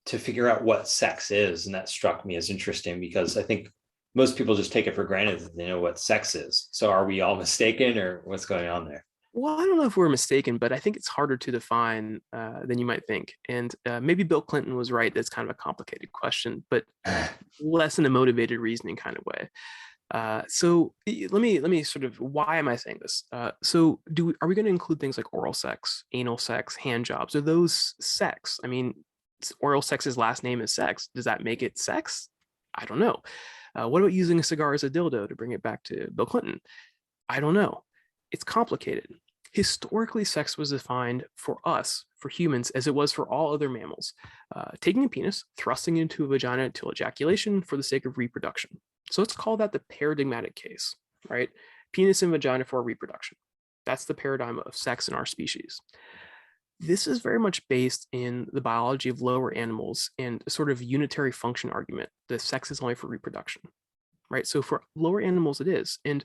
to figure out what sex is, and that struck me as interesting because I think most people just take it for granted that they know what sex is. So are we all mistaken, or what's going on there? Well, I don't know if we're mistaken, but I think it's harder to define than you might think. And maybe Bill Clinton was right. That's kind of a complicated question, but less in a motivated reasoning kind of way. Let me sort of, why am I saying this? Are we going to include things like oral sex, anal sex, hand jobs? Are those sex? I mean, oral sex's last name is sex. Does that make it sex? I don't know. What about using a cigar as a dildo, to bring it back to Bill Clinton? I don't know. It's complicated. Historically, sex was defined for us, for humans, as it was for all other mammals. Taking a penis, thrusting it into a vagina until ejaculation for the sake of reproduction. So let's call that the paradigmatic case, right? Penis and vagina for reproduction. That's the paradigm of sex in our species. This is very much based in the biology of lower animals and a sort of unitary function argument that sex is only for reproduction, right? So for lower animals, it is. And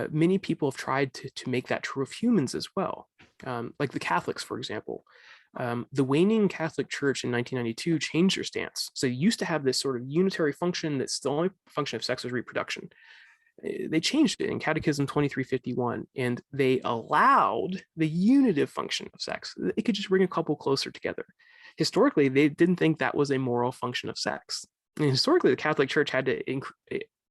many people have tried to make that true of humans as well. Like the Catholics, for example. The waning Catholic Church in 1992 changed their stance. So they used to have this sort of unitary function that's the only function of sex was reproduction. They changed it in Catechism 2351, and they allowed the unitive function of sex. It could just bring a couple closer together. Historically, they didn't think that was a moral function of sex. And historically, the Catholic Church had to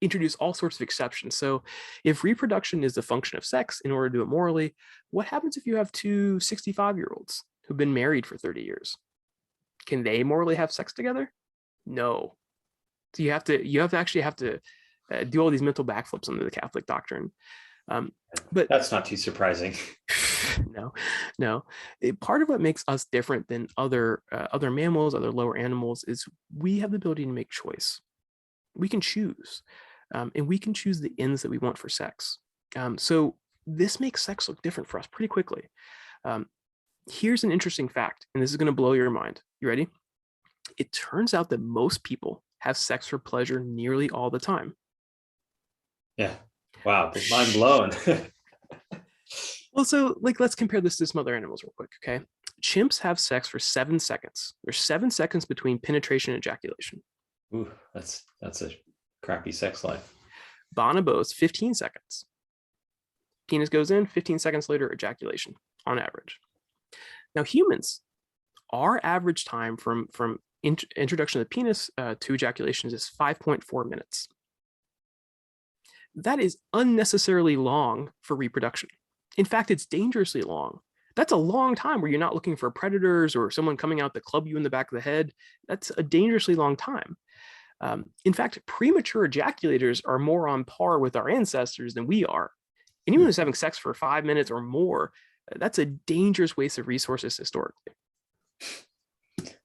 introduce all sorts of exceptions. So if reproduction is the function of sex in order to do it morally, what happens if you have two 65-year-olds who've been married for 30 years? Can they morally have sex together? No. So you have to do all these mental backflips under the Catholic doctrine. But That's not too surprising. no. Part of what makes us different than other mammals, other lower animals, is we have the ability to make choice. We can choose, and we can choose the ends that we want for sex. So this makes sex look different for us pretty quickly. Here's an interesting fact, and this is going to blow your mind. You ready? It turns out that most people have sex for pleasure nearly all the time. Yeah. Wow. Mind blown. Well, so let's compare this to some other animals real quick, okay? Chimps have sex for 7 seconds. There's 7 seconds between penetration and ejaculation. Ooh, that's a crappy sex life. Bonobos, 15 seconds. Penis goes in, 15 seconds later, ejaculation on average. Now, humans, our average time from introduction of the penis to ejaculation is 5.4 minutes. That is unnecessarily long for reproduction. In fact, it's dangerously long. That's a long time where you're not looking for predators or someone coming out to club you in the back of the head. That's a dangerously long time. In fact, premature ejaculators are more on par with our ancestors than we are. Anyone who's having sex for 5 minutes or more, that's a dangerous waste of resources historically.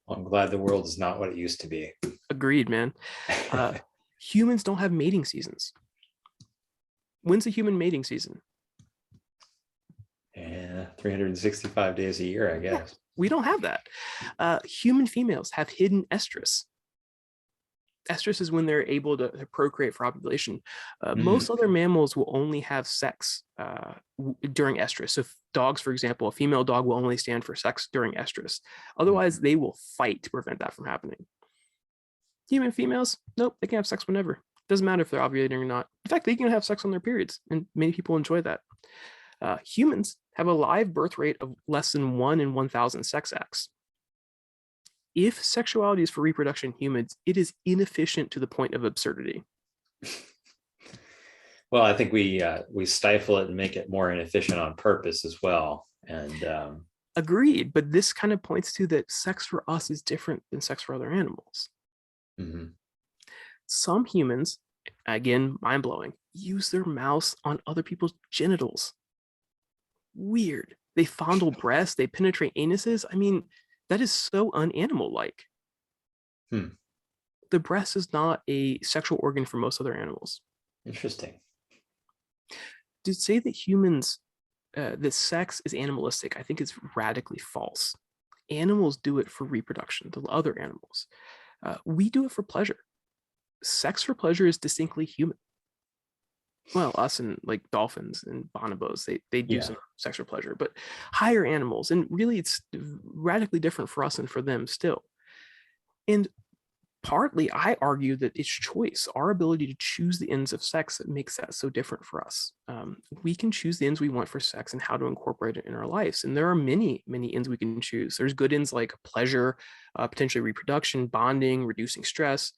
Well, I'm glad the world is not what it used to be. Agreed, man. Humans don't have mating seasons. When's the human mating season? Yeah, 365 days a year, I guess. Yeah, we don't have that. Human females have hidden estrus. Estrus is when they're able to procreate for ovulation. Most other mammals will only have sex during estrus. So dogs, for example, a female dog will only stand for sex during estrus. Otherwise, they will fight to prevent that from happening. Human females, nope, they can have sex whenever. Doesn't matter if they're ovulating or not. In fact, they can have sex on their periods, and many people enjoy that. Humans have a live birth rate of less than 1 in 1,000 sex acts. If sexuality is for reproduction in humans, it is inefficient to the point of absurdity. Well, I think we stifle it and make it more inefficient on purpose as well. And agreed, but this kind of points to that sex for us is different than sex for other animals. Mm-hmm. Some humans, again, mind-blowing, use their mouths on other people's genitals. Weird. They fondle breasts, they penetrate anuses. I mean, that is so unanimal-like. Hmm. The breast is not a sexual organ for most other animals. Interesting. To say that humans, that sex is animalistic, I think is radically false. Animals do it for reproduction, the other animals. We do it for pleasure. Sex for pleasure is distinctly human. Well, us and like dolphins and bonobos, they do Yeah. some sex for pleasure, but higher animals, and really it's radically different for us and for them still. And partly I argue that it's choice, our ability to choose the ends of sex, that makes that so different for us. We can choose the ends we want for sex and how to incorporate it in our lives. And there are many, many ends we can choose. There's good ends like pleasure, potentially reproduction, bonding, reducing stress.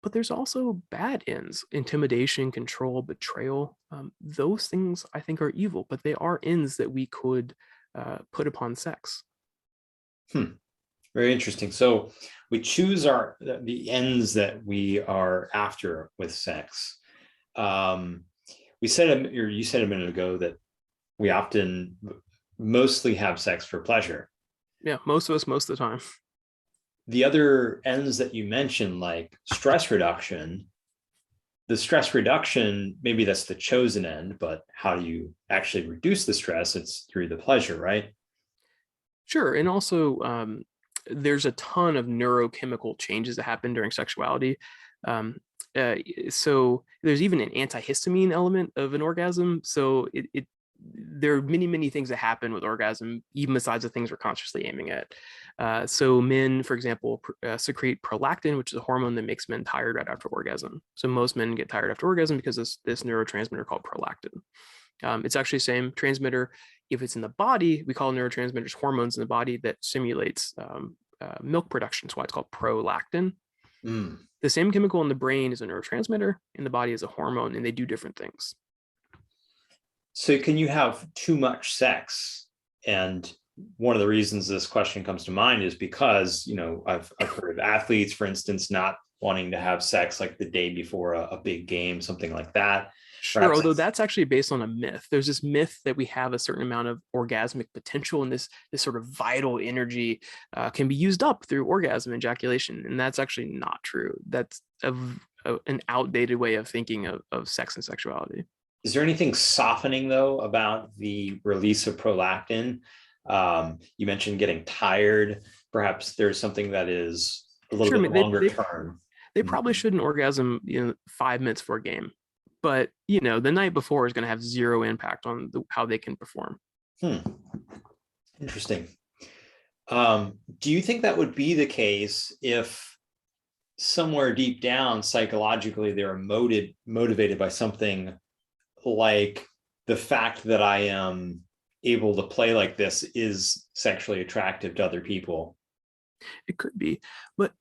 But there's also bad ends, intimidation, control, betrayal. Those things I think are evil, but they are ends that we could put upon sex. Very interesting. So we choose the ends that we are after with sex. You said a minute ago that we often mostly have sex for pleasure. Yeah, most of us, most of the time. The other ends that you mentioned, like stress reduction, maybe that's the chosen end, but how do you actually reduce the stress? It's through the pleasure, right? Sure. And also, there's a ton of neurochemical changes that happen during sexuality. Um, so there's even an antihistamine element of an orgasm. So there are many, many things that happen with orgasm, even besides the things we're consciously aiming at. So men, for example, secrete prolactin, which is a hormone that makes men tired right after orgasm. So most men get tired after orgasm because this neurotransmitter called prolactin. It's actually the same transmitter. If it's in the body, we call neurotransmitters hormones in the body that simulates milk production. That's why it's called prolactin. Mm. The same chemical in the brain is a neurotransmitter, in the body is a hormone, and they do different things. So can you have too much sex? And one of the reasons this question comes to mind is because, I've heard of athletes, for instance, not wanting to have sex like the day before a big game, something like that. Sure, Perhaps although that's actually based on a myth. There's this myth that we have a certain amount of orgasmic potential, and this sort of vital energy can be used up through orgasm and ejaculation, and that's actually not true. That's an outdated way of thinking of sex and sexuality. Is there anything softening, though, about the release of prolactin? You mentioned getting tired. Perhaps there's something that is a little Sure, I bit mean, longer term. they probably shouldn't orgasm 5 minutes for a game, but the night before is going to have zero impact on how they can perform. Interesting. Do you think that would be the case if somewhere deep down psychologically they're motivated by something like the fact that I am able to play like this is sexually attractive to other people? It could be,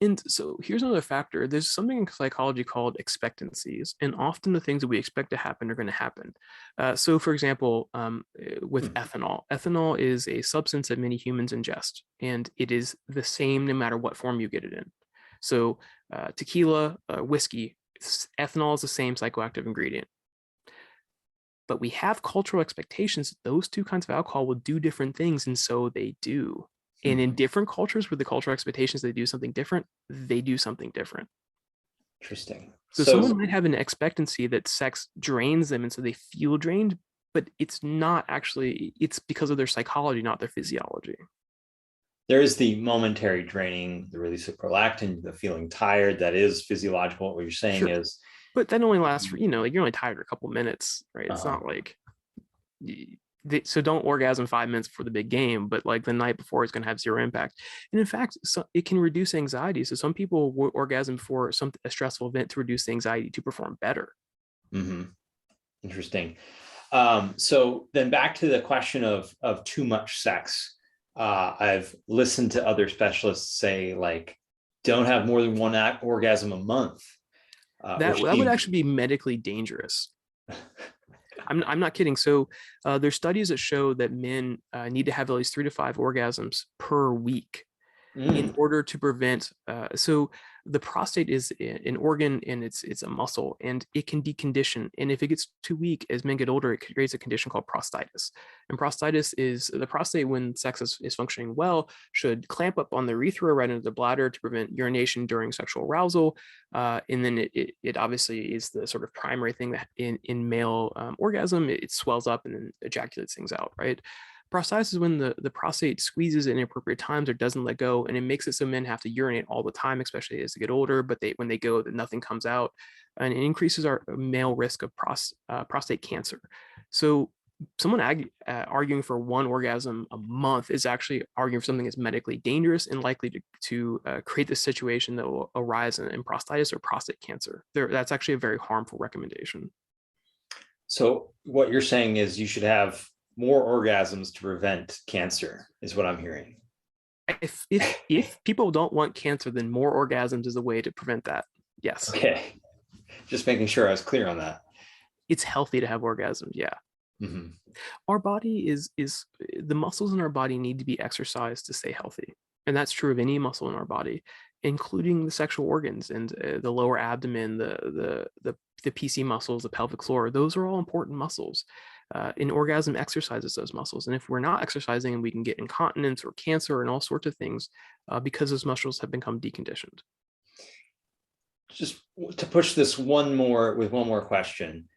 and so here's another factor. There's something in psychology called expectancies, and often the things that we expect to happen are going to happen. So, for example, with ethanol is a substance that many humans ingest, and it is the same no matter what form you get it in. So, tequila, whiskey, ethanol is the same psychoactive ingredient. But we have cultural expectations that those two kinds of alcohol will do different things, and so they do. And in different cultures where the cultural expectations they do something different, they do something different. Interesting. So someone might have an expectancy that sex drains them, and so they feel drained, but it's not actually, it's because of their psychology, not their physiology. There is the momentary draining, the release of prolactin, the feeling tired. That is physiological. What you're saying is, but that only lasts for, like you're only tired for a couple minutes, right? It's not like, so don't orgasm 5 minutes before the big game, but like the night before it's going to have zero impact. And in fact, it can reduce anxiety. So some people will orgasm for a stressful event to reduce the anxiety to perform better. Interesting. So then back to the question of too much sex. I've listened to other specialists say, like, don't have more than one orgasm a month. That would actually be medically dangerous. I'm not kidding. So there's studies that show that men need to have at least 3 to 5 orgasms per week in order to prevent. So the prostate is an organ and it's a muscle, and it can decondition. And if it gets too weak as men get older, it creates a condition called prostatitis. And prostatitis is the prostate, when sex is functioning well, should clamp up on the urethra right into the bladder to prevent urination during sexual arousal. And then it obviously is the sort of primary thing that in male orgasm, it swells up and then ejaculates things out, right? Prostatitis is when the prostate squeezes at inappropriate times or doesn't let go, and it makes it so men have to urinate all the time, especially as they get older. But when they go, nothing comes out, and it increases our male risk of prostate cancer. So someone arguing for one orgasm a month is actually arguing for something that's medically dangerous and likely to create this situation that will arise in prostatitis or prostate cancer. That's actually a very harmful recommendation. So what you're saying is you should have more orgasms to prevent cancer, is what I'm hearing. If people don't want cancer, then more orgasms is a way to prevent that. Yes. Okay. Just making sure I was clear on that. It's healthy to have orgasms. Yeah. Mm-hmm. Our body is the muscles in our body need to be exercised to stay healthy. And that's true of any muscle in our body, including the sexual organs and the lower abdomen, the PC muscles, the pelvic floor. Those are all important muscles. And orgasm exercises those muscles. And if we're not exercising, and we can get incontinence or cancer and all sorts of things because those muscles have become deconditioned. Just to push this one more question.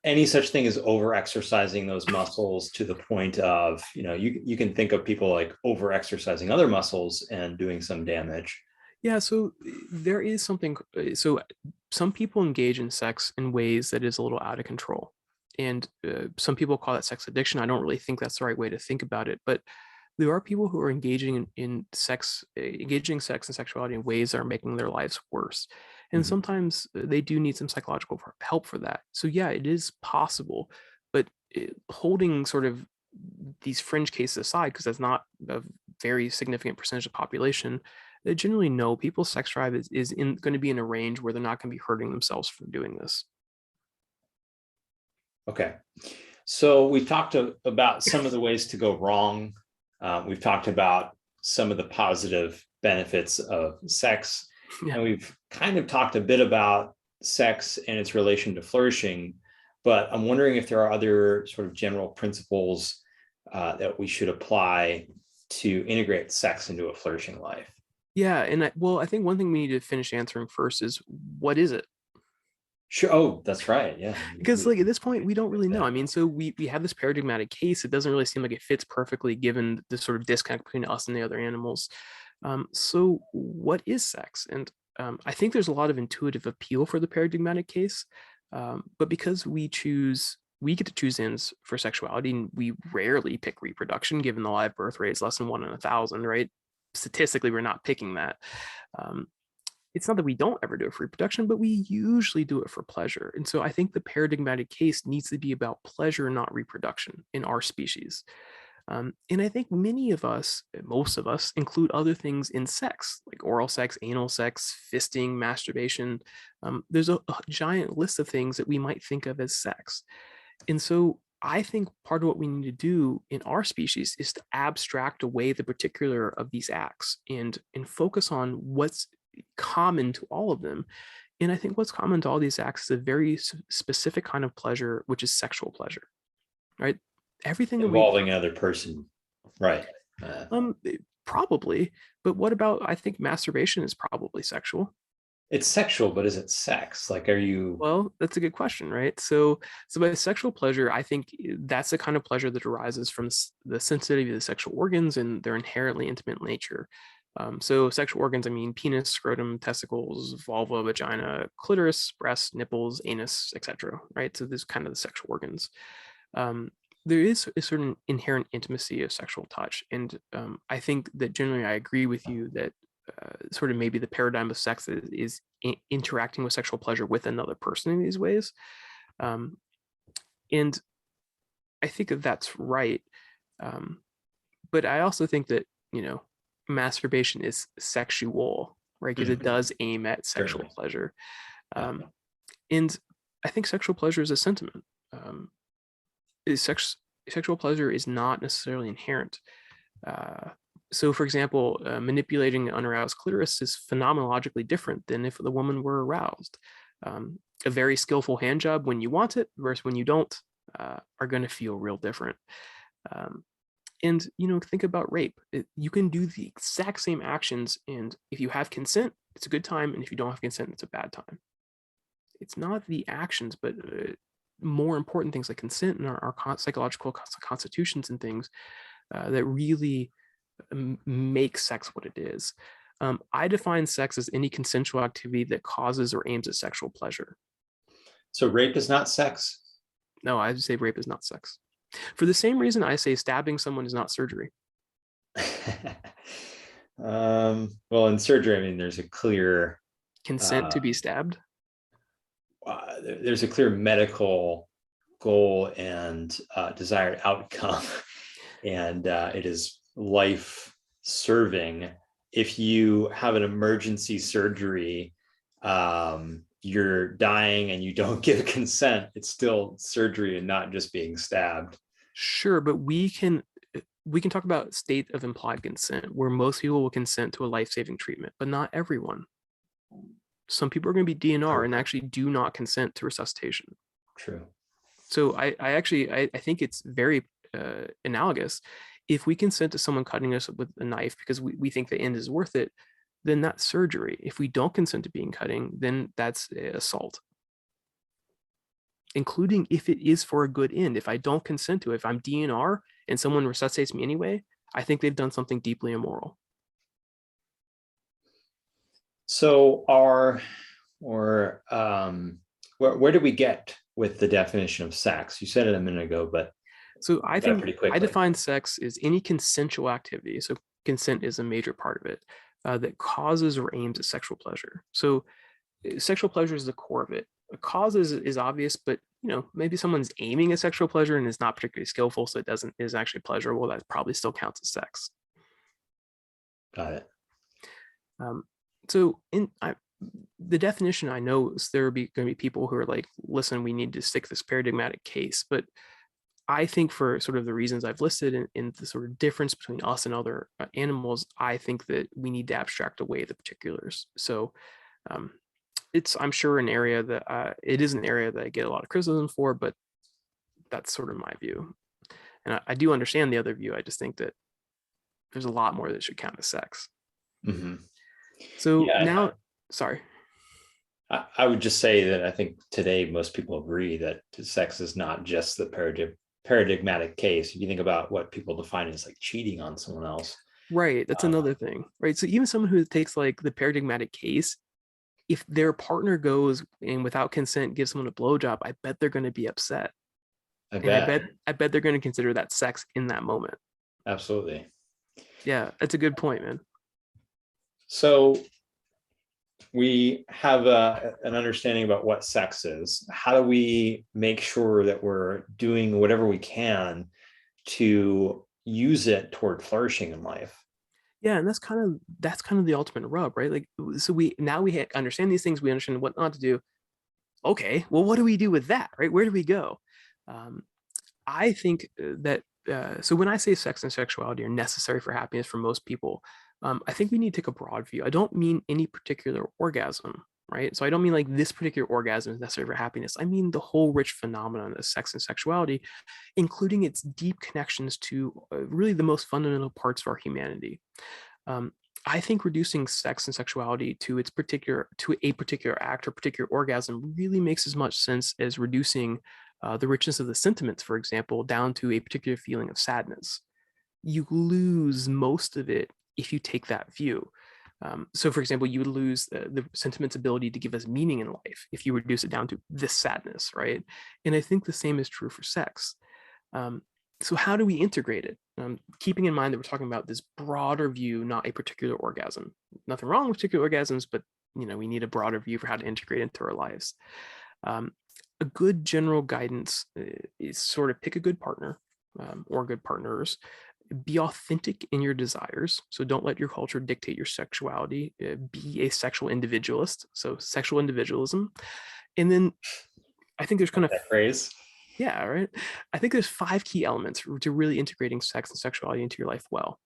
Any such thing as over exercising those muscles to the point of, you can think of people like over exercising other muscles and doing some damage. Yeah, so there is something. So some people engage in sex in ways that is a little out of control. And some people call that sex addiction. I don't really think that's the right way to think about it. But there are people who are engaging sex and sexuality in ways that are making their lives worse. And sometimes they do need some psychological help for that. So yeah, it is possible. But holding sort of these fringe cases aside, because that's not a very significant percentage of the population, they generally know people's sex drive is going to be in a range where they're not going to be hurting themselves from doing this. Okay. So we've talked about some of the ways to go wrong. We've talked about some of the positive benefits of sex. Yeah. And we've kind of talked a bit about sex and its relation to flourishing, but I'm wondering if there are other sort of general principles that we should apply to integrate sex into a flourishing life. Yeah. And I think one thing we need to finish answering first is, what is it? Sure. Oh, that's right. Yeah. Because like at this point, we don't really know. I mean, so we have this paradigmatic case. It doesn't really seem like it fits perfectly given the sort of disconnect between us and the other animals. So what is sex? And I think there's a lot of intuitive appeal for the paradigmatic case. But because we get to choose ends for sexuality, and we rarely pick reproduction, given the live birth rate is less than 1 in 1,000, right? Statistically, we're not picking that. It's not that we don't ever do it for reproduction, but we usually do it for pleasure. And so I think the paradigmatic case needs to be about pleasure, not reproduction in our species. And I think most of us, include other things in sex, like oral sex, anal sex, fisting, masturbation. There's a giant list of things that we might think of as sex. And so I think part of what we need to do in our species is to abstract away the particular of these acts and focus on what's common to all of them. And I think what's common to all these acts is a very specific kind of pleasure, which is sexual pleasure, right? Everything involving another person, right? Probably, but what about, I think masturbation is probably sexual. It's sexual, but is it sex? Like, are you? Well, that's a good question, right? So by sexual pleasure, I think that's the kind of pleasure that arises from the sensitivity of the sexual organs and their inherently intimate nature. So sexual organs, I mean, penis, scrotum, testicles, vulva, vagina, clitoris, breast, nipples, anus, etc. Right? So there's kind of the sexual organs. There is a certain inherent intimacy of sexual touch. And I think that generally I agree with you that sort of maybe the paradigm of sex is interacting with sexual pleasure with another person in these ways. And I think that that's right. But I also think that, masturbation is sexual, right? Because it does aim at sexual pleasure. And I think sexual pleasure is a sentiment. Sexual pleasure is not necessarily inherent. So, for example, manipulating an unaroused clitoris is phenomenologically different than if the woman were aroused. A very skillful hand job when you want it versus when you don't are going to feel real different. Um, and think about rape. You can do the exact same actions, and if you have consent, it's a good time, and if you don't have consent, it's a bad time. It's not the actions, but more important things like consent and our psychological constitutions and things that really make sex what it is. I define sex as any consensual activity that causes or aims at sexual pleasure. So rape is not sex? No, I would say rape is not sex. For the same reason I say stabbing someone is not surgery. Well, in surgery, I mean, there's a clear Consent to be stabbed? there's a clear medical goal and desired outcome, and it is life serving. If you have an emergency surgery, you're dying and you don't give consent, it's still surgery and not just being stabbed. Sure, but we can talk about state of implied consent, where most people will consent to a life-saving treatment, but not everyone. Some people are going to be DNR and actually do not consent to resuscitation. True. So I think it's very analogous. If we consent to someone cutting us with a knife because we think the end is worth it, then that's surgery. If we don't consent to being cutting, then that's assault, including if it is for a good end. If I don't consent to it, if I'm DNR and someone resuscitates me anyway, I think they've done something deeply immoral. So where do we get with the definition of sex? You said it a minute ago, but so I think I define sex as any consensual activity. So consent is a major part of it that causes or aims at sexual pleasure. So sexual pleasure is the core of it. The cause is obvious, but maybe someone's aiming at sexual pleasure and is not particularly skillful, so it is actually pleasurable. That probably still counts as sex. Got it. So the definition, I know there are going to be people who are like, listen, we need to stick this paradigmatic case, but I think for sort of the reasons I've listed in the sort of difference between us and other animals, I think that we need to abstract away the particulars. So I'm sure an area that it is an area that I get a lot of criticism for, but that's sort of my view. And I do understand the other view. I just think that there's a lot more that should count as sex. Mm-hmm. So now, sorry. I would just say that I think today most people agree that sex is not just the paradigmatic case. If you think about what people define as like cheating on someone else. Right. That's another thing. Right. So even someone who takes like the paradigmatic case, if their partner goes and without consent gives someone a blowjob, I bet they're going to be upset. I bet they're going to consider that sex in that moment. Absolutely. Yeah, that's a good point, man. So we have an understanding about what sex is. How do we make sure that we're doing whatever we can to use it toward flourishing in life? Yeah, and that's kind of the ultimate rub, right? Like, so we understand these things, we understand what not to do. Okay, well, what do we do with that, right? Where do we go? I think that so when I say sex and sexuality are necessary for happiness for most people, I think we need to take a broad view. I don't mean any particular orgasm, right? So I don't mean like this particular orgasm is necessary for happiness. I mean the whole rich phenomenon of sex and sexuality, including its deep connections to really the most fundamental parts of our humanity. I think reducing sex and sexuality to a particular act or particular orgasm really makes as much sense as reducing the richness of the sentiments, for example, down to a particular feeling of sadness. You lose most of it if you take that view. So, for example, you would lose the sentiment's ability to give us meaning in life if you reduce it down to this sadness, right? And I think the same is true for sex. So how do we integrate it? Keeping in mind that we're talking about this broader view, not a particular orgasm. Nothing wrong with particular orgasms, but we need a broader view for how to integrate into our lives. A good general guidance is sort of pick a good partner or good partners. Be authentic in your desires. So don't let your culture dictate your sexuality. Be a sexual individualist. So sexual individualism. And then I think there's kind of that phrase. Yeah, right. I think there's 5 key elements to really integrating sex and sexuality into your life well.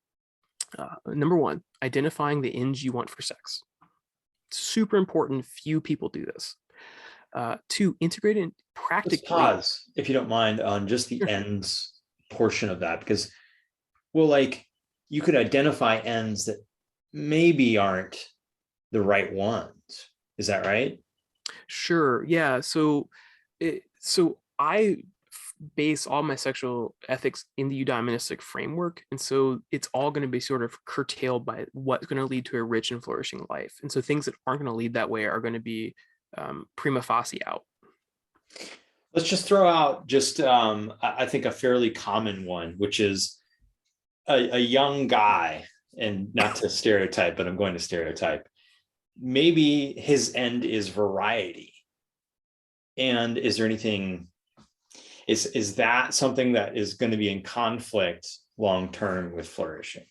Number one, identifying the ends you want for sex. Super important. Few people do this. Two, integrate it Let's practically. pause, if you don't mind, on just the Sure. ends portion of that, because, well, like, you could identify ends that maybe aren't the right ones. Is that right? Sure. Yeah. So I base all my sexual ethics in the eudaimonistic framework, and so it's all going to be sort of curtailed by what's going to lead to a rich and flourishing life. And so things that aren't going to lead that way are going to be prima facie out. Let's just throw out just I think a fairly common one, which is a young guy, and not to stereotype, but I'm going to stereotype. Maybe his end is variety. And is there anything, is that something that is going to be in conflict long term with flourishing?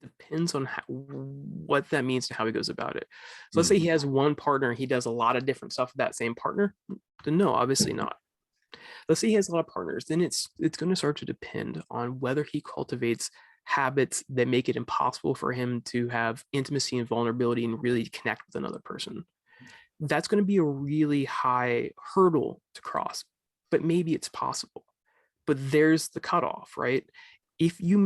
Depends on what that means and how he goes about it. So let's say he has one partner, he does a lot of different stuff with that same partner. Then no, obviously not. Let's say he has a lot of partners, then it's going to start to depend on whether he cultivates habits that make it impossible for him to have intimacy and vulnerability and really connect with another person. That's going to be a really high hurdle to cross, but maybe it's possible. But there's the cutoff, right? If you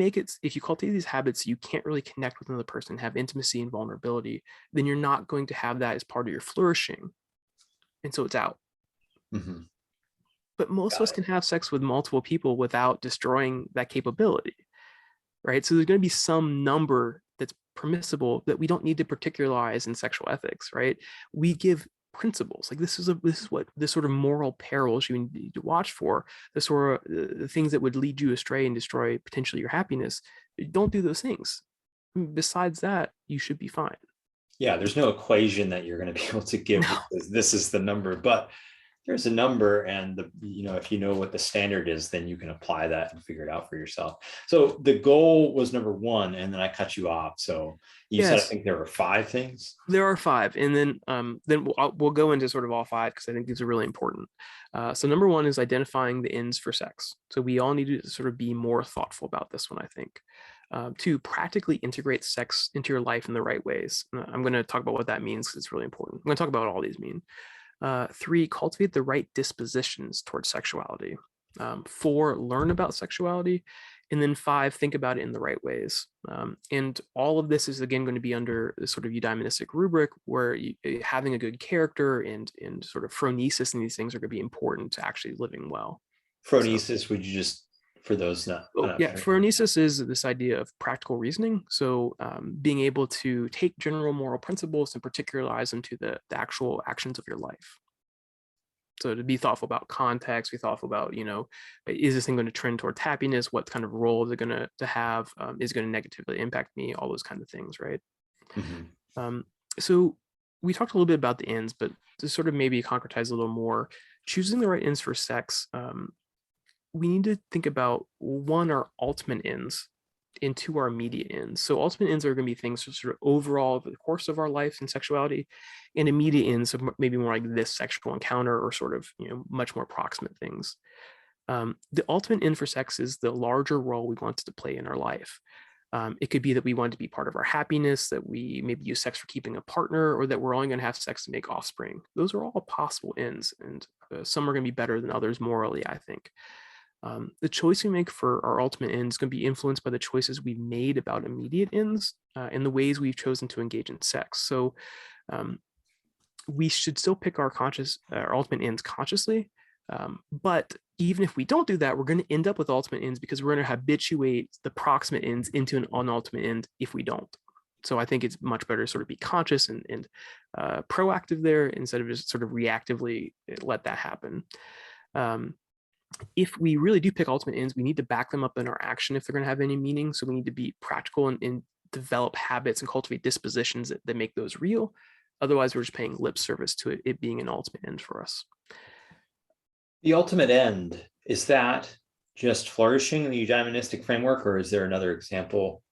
cultivate these habits, you can't really connect with another person, have intimacy and vulnerability, then you're not going to have that as part of your flourishing. And so it's out. Mm-hmm. But most of us can have sex with multiple people without destroying that capability, right? So there's going to be some number that's permissible that we don't need to particularize in sexual ethics, right? We give principles. Like this is what this sort of moral perils you need to watch for, the sort of the things that would lead you astray and destroy potentially your happiness. Don't do those things. Besides that, you should be fine. Yeah, there's no equation that you're going to be able to give No. that says this is the number, but there's a number, and if you know what the standard is, then you can apply that and figure it out for yourself. So the goal was number one, and then I cut you off. So you said, I Yes, think there were 5 things. there are 5, and then we'll go into sort of all 5 because I think these are really important. So number one is identifying the ends for sex. So we all need to sort of be more thoughtful about this one, I think. 2, practically integrate sex into your life in the right ways. I'm going to talk about what that means because it's really important. I'm going to talk about what all these mean. 3, cultivate the right dispositions towards sexuality. 4, learn about sexuality. And then 5, think about it in the right ways. And all of this is, again, going to be under the sort of eudaimonistic rubric where having a good character and sort of phronesis and these things are going to be important to actually living well. Phronesis, would you just, for those not Yeah, phronesis is this idea of practical reasoning. So being able to take general moral principles and particularize them to the actual actions of your life. So to be thoughtful about context, be thoughtful about, is this thing going to trend towards happiness? What kind of role is it going to have? Is it going to negatively impact me? All those kinds of things, right? Mm-hmm. So we talked a little bit about the ends, but to sort of maybe concretize a little more, choosing the right ends for sex, we need to think about, 1, our ultimate ends, and 2, our immediate ends. So ultimate ends are going to be things sort of overall over the course of our life and sexuality, and immediate ends maybe more like this sexual encounter or sort of much more proximate things. The ultimate end for sex is the larger role we want it to play in our life. It could be that we want to be part of our happiness, that we maybe use sex for keeping a partner, or that we're only going to have sex to make offspring. Those are all possible ends, and some are going to be better than others morally, I think. The choice we make for our ultimate ends is going to be influenced by the choices we've made about immediate ends and the ways we've chosen to engage in sex. So we should still pick our ultimate ends consciously. But even if we don't do that, we're going to end up with ultimate ends because we're going to habituate the proximate ends into an unultimate end if we don't. So I think it's much better to sort of be conscious and proactive there instead of just sort of reactively let that happen. If we really do pick ultimate ends, we need to back them up in our action if they're going to have any meaning. So we need to be practical and develop habits and cultivate dispositions that make those real. Otherwise, we're just paying lip service to it being an ultimate end for us. The ultimate end, is that just flourishing in the eudaimonistic framework, or is there another example?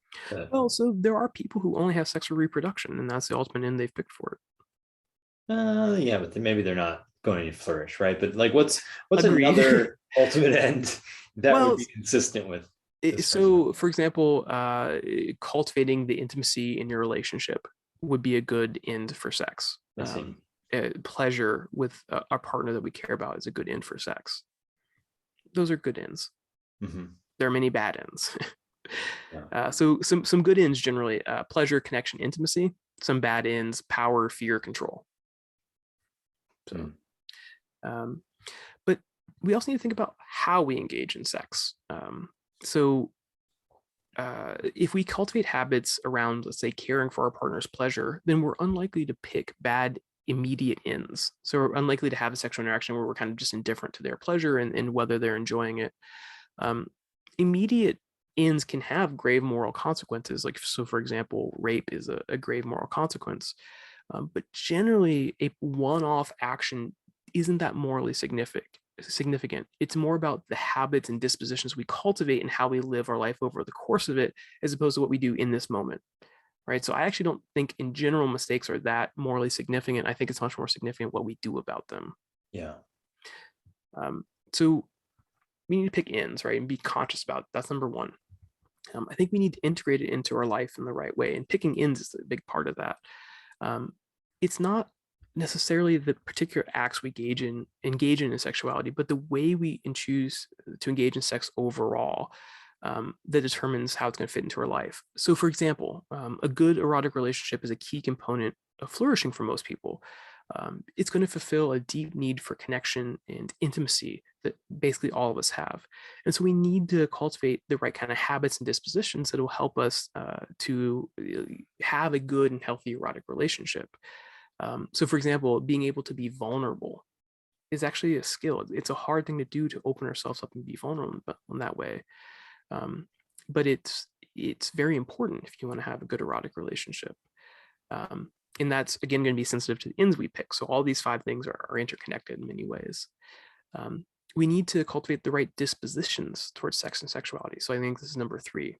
Well, so there are people who only have sex for reproduction, and that's the ultimate end they've picked for it. Yeah, but maybe they're not going to flourish, right? But like, what's Agreed. another ultimate end that would Well, be consistent with? discussion? So, for example, cultivating the intimacy in your relationship would be a good end for sex. I see. Pleasure with a partner that we care about is a good end for sex. Those are good ends. Hmm. There are many bad ends. Yeah. So some good ends generally: pleasure, connection, intimacy. Some bad ends: power, fear, control. So, Mm. um, but we also need to think about how we engage in sex. So if we cultivate habits around, let's say, caring for our partner's pleasure, then we're unlikely to pick bad immediate ends. So we're unlikely to have a sexual interaction where we're kind of just indifferent to their pleasure and whether they're enjoying it. Um, Immediate ends can have grave moral consequences. Like, so for example, rape is a grave moral consequence. But generally, a one-off action isn't that morally significant. It's more about the habits and dispositions we cultivate and how we live our life over the course of it, as opposed to what we do in this moment. Right. So I actually don't think in general mistakes are that morally significant. I think it's much more significant what we do about them. Yeah. Um, so we need to pick ends, right, and be conscious about it. That's number one. I think we need to integrate it into our life in the right way, and picking ends is a big part of that. Um, it's not necessarily the particular acts we engage in sexuality, but the way we choose to engage in sex overall, that determines how it's going to fit into our life. So, for example, a good erotic relationship is a key component of flourishing for most people. It's going to fulfill a deep need for connection and intimacy that basically all of us have. And so we need to cultivate the right kind of habits and dispositions that will help us to have a good and healthy erotic relationship. So, for example, being able to be vulnerable is actually a skill. It's a hard thing to do, to open ourselves up and be vulnerable in that way. Um, but it's very important if you want to have a good erotic relationship. Um, and that's, again, going to be sensitive to the ends we pick. So all these five things are interconnected in many ways. Um, we need to cultivate the right dispositions towards sex and sexuality. So I think this is number three.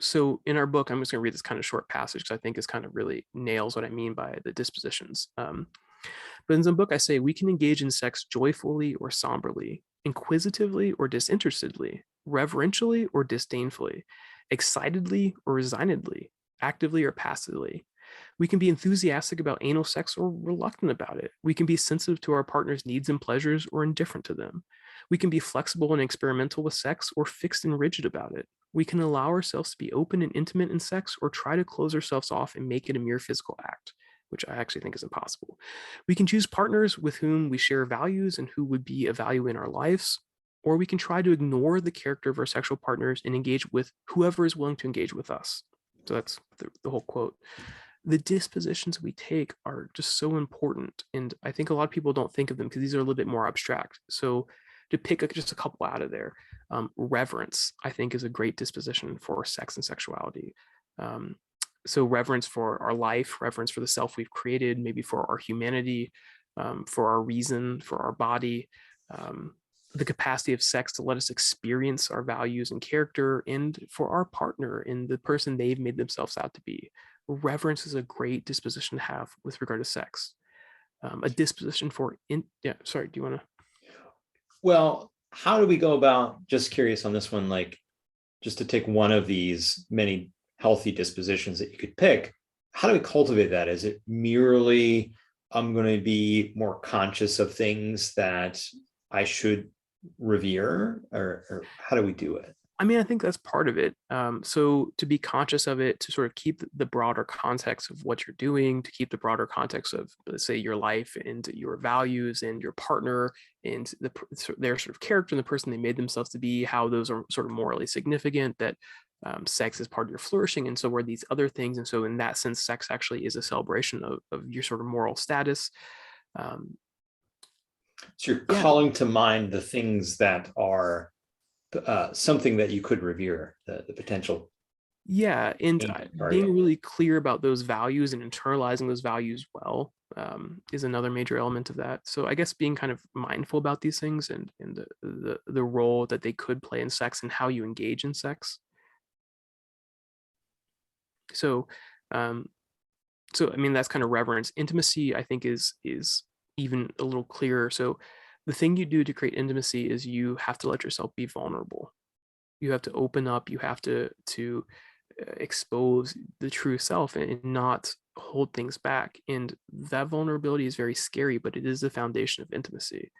So in our book, I'm just going to read this kind of short passage because I think this kind of really nails what I mean by the dispositions. But in the book, I say we can engage in sex joyfully or somberly, inquisitively or disinterestedly, reverentially or disdainfully, excitedly or resignedly, actively or passively. We can be enthusiastic about anal sex or reluctant about it. We can be sensitive to our partner's needs and pleasures or indifferent to them. We can be flexible and experimental with sex or fixed and rigid about it. We can allow ourselves to be open and intimate in sex or try to close ourselves off and make it a mere physical act, which I actually think is impossible. We can choose partners with whom we share values and who would be a value in our lives, or we can try to ignore the character of our sexual partners and engage with whoever is willing to engage with us. So that's the whole quote. The dispositions we take are just so important. And I think a lot of people don't think of them because these are a little bit more abstract. So to pick just a couple out of there, reverence, I think, is a great disposition for sex and sexuality. Um, so reverence for our life, reverence for the self we've created, maybe for our humanity, for our reason, for our body, the capacity of sex to let us experience our values and character, and for our partner and the person they've made themselves out to be. Reverence is a great disposition to have with regard to sex. A disposition for yeah, sorry, do you want to? Well, how do we go about, just curious on this one, like, just to take one of these many healthy dispositions that you could pick, how do we cultivate that? Is it merely, I'm going to be more conscious of things that I should revere, or how do we do it? I mean, I think that's part of it. So to be conscious of it, to sort of keep the broader context of what you're doing, to keep the broader context of, let's say, your life and your values and your partner and their sort of character and the person they made themselves to be, how those are sort of morally significant, that sex is part of your flourishing, and so are these other things. And so in that sense, sex actually is a celebration of your sort of moral status. Um, So you're yeah, calling to mind the things that are something that you could revere, the potential Yeah, and being target. really clear about those values and internalizing those values well, is another major element of that. So I guess being kind of mindful about these things and the role that they could play in sex and how you engage in sex. So, um, so I mean that's kind of reverence. Intimacy, I think, is even a little clearer. So the thing you do to create intimacy is you have to let yourself be vulnerable. You have to open up. You have to expose the true self and not hold things back. And that vulnerability is very scary, but it is the foundation of intimacy.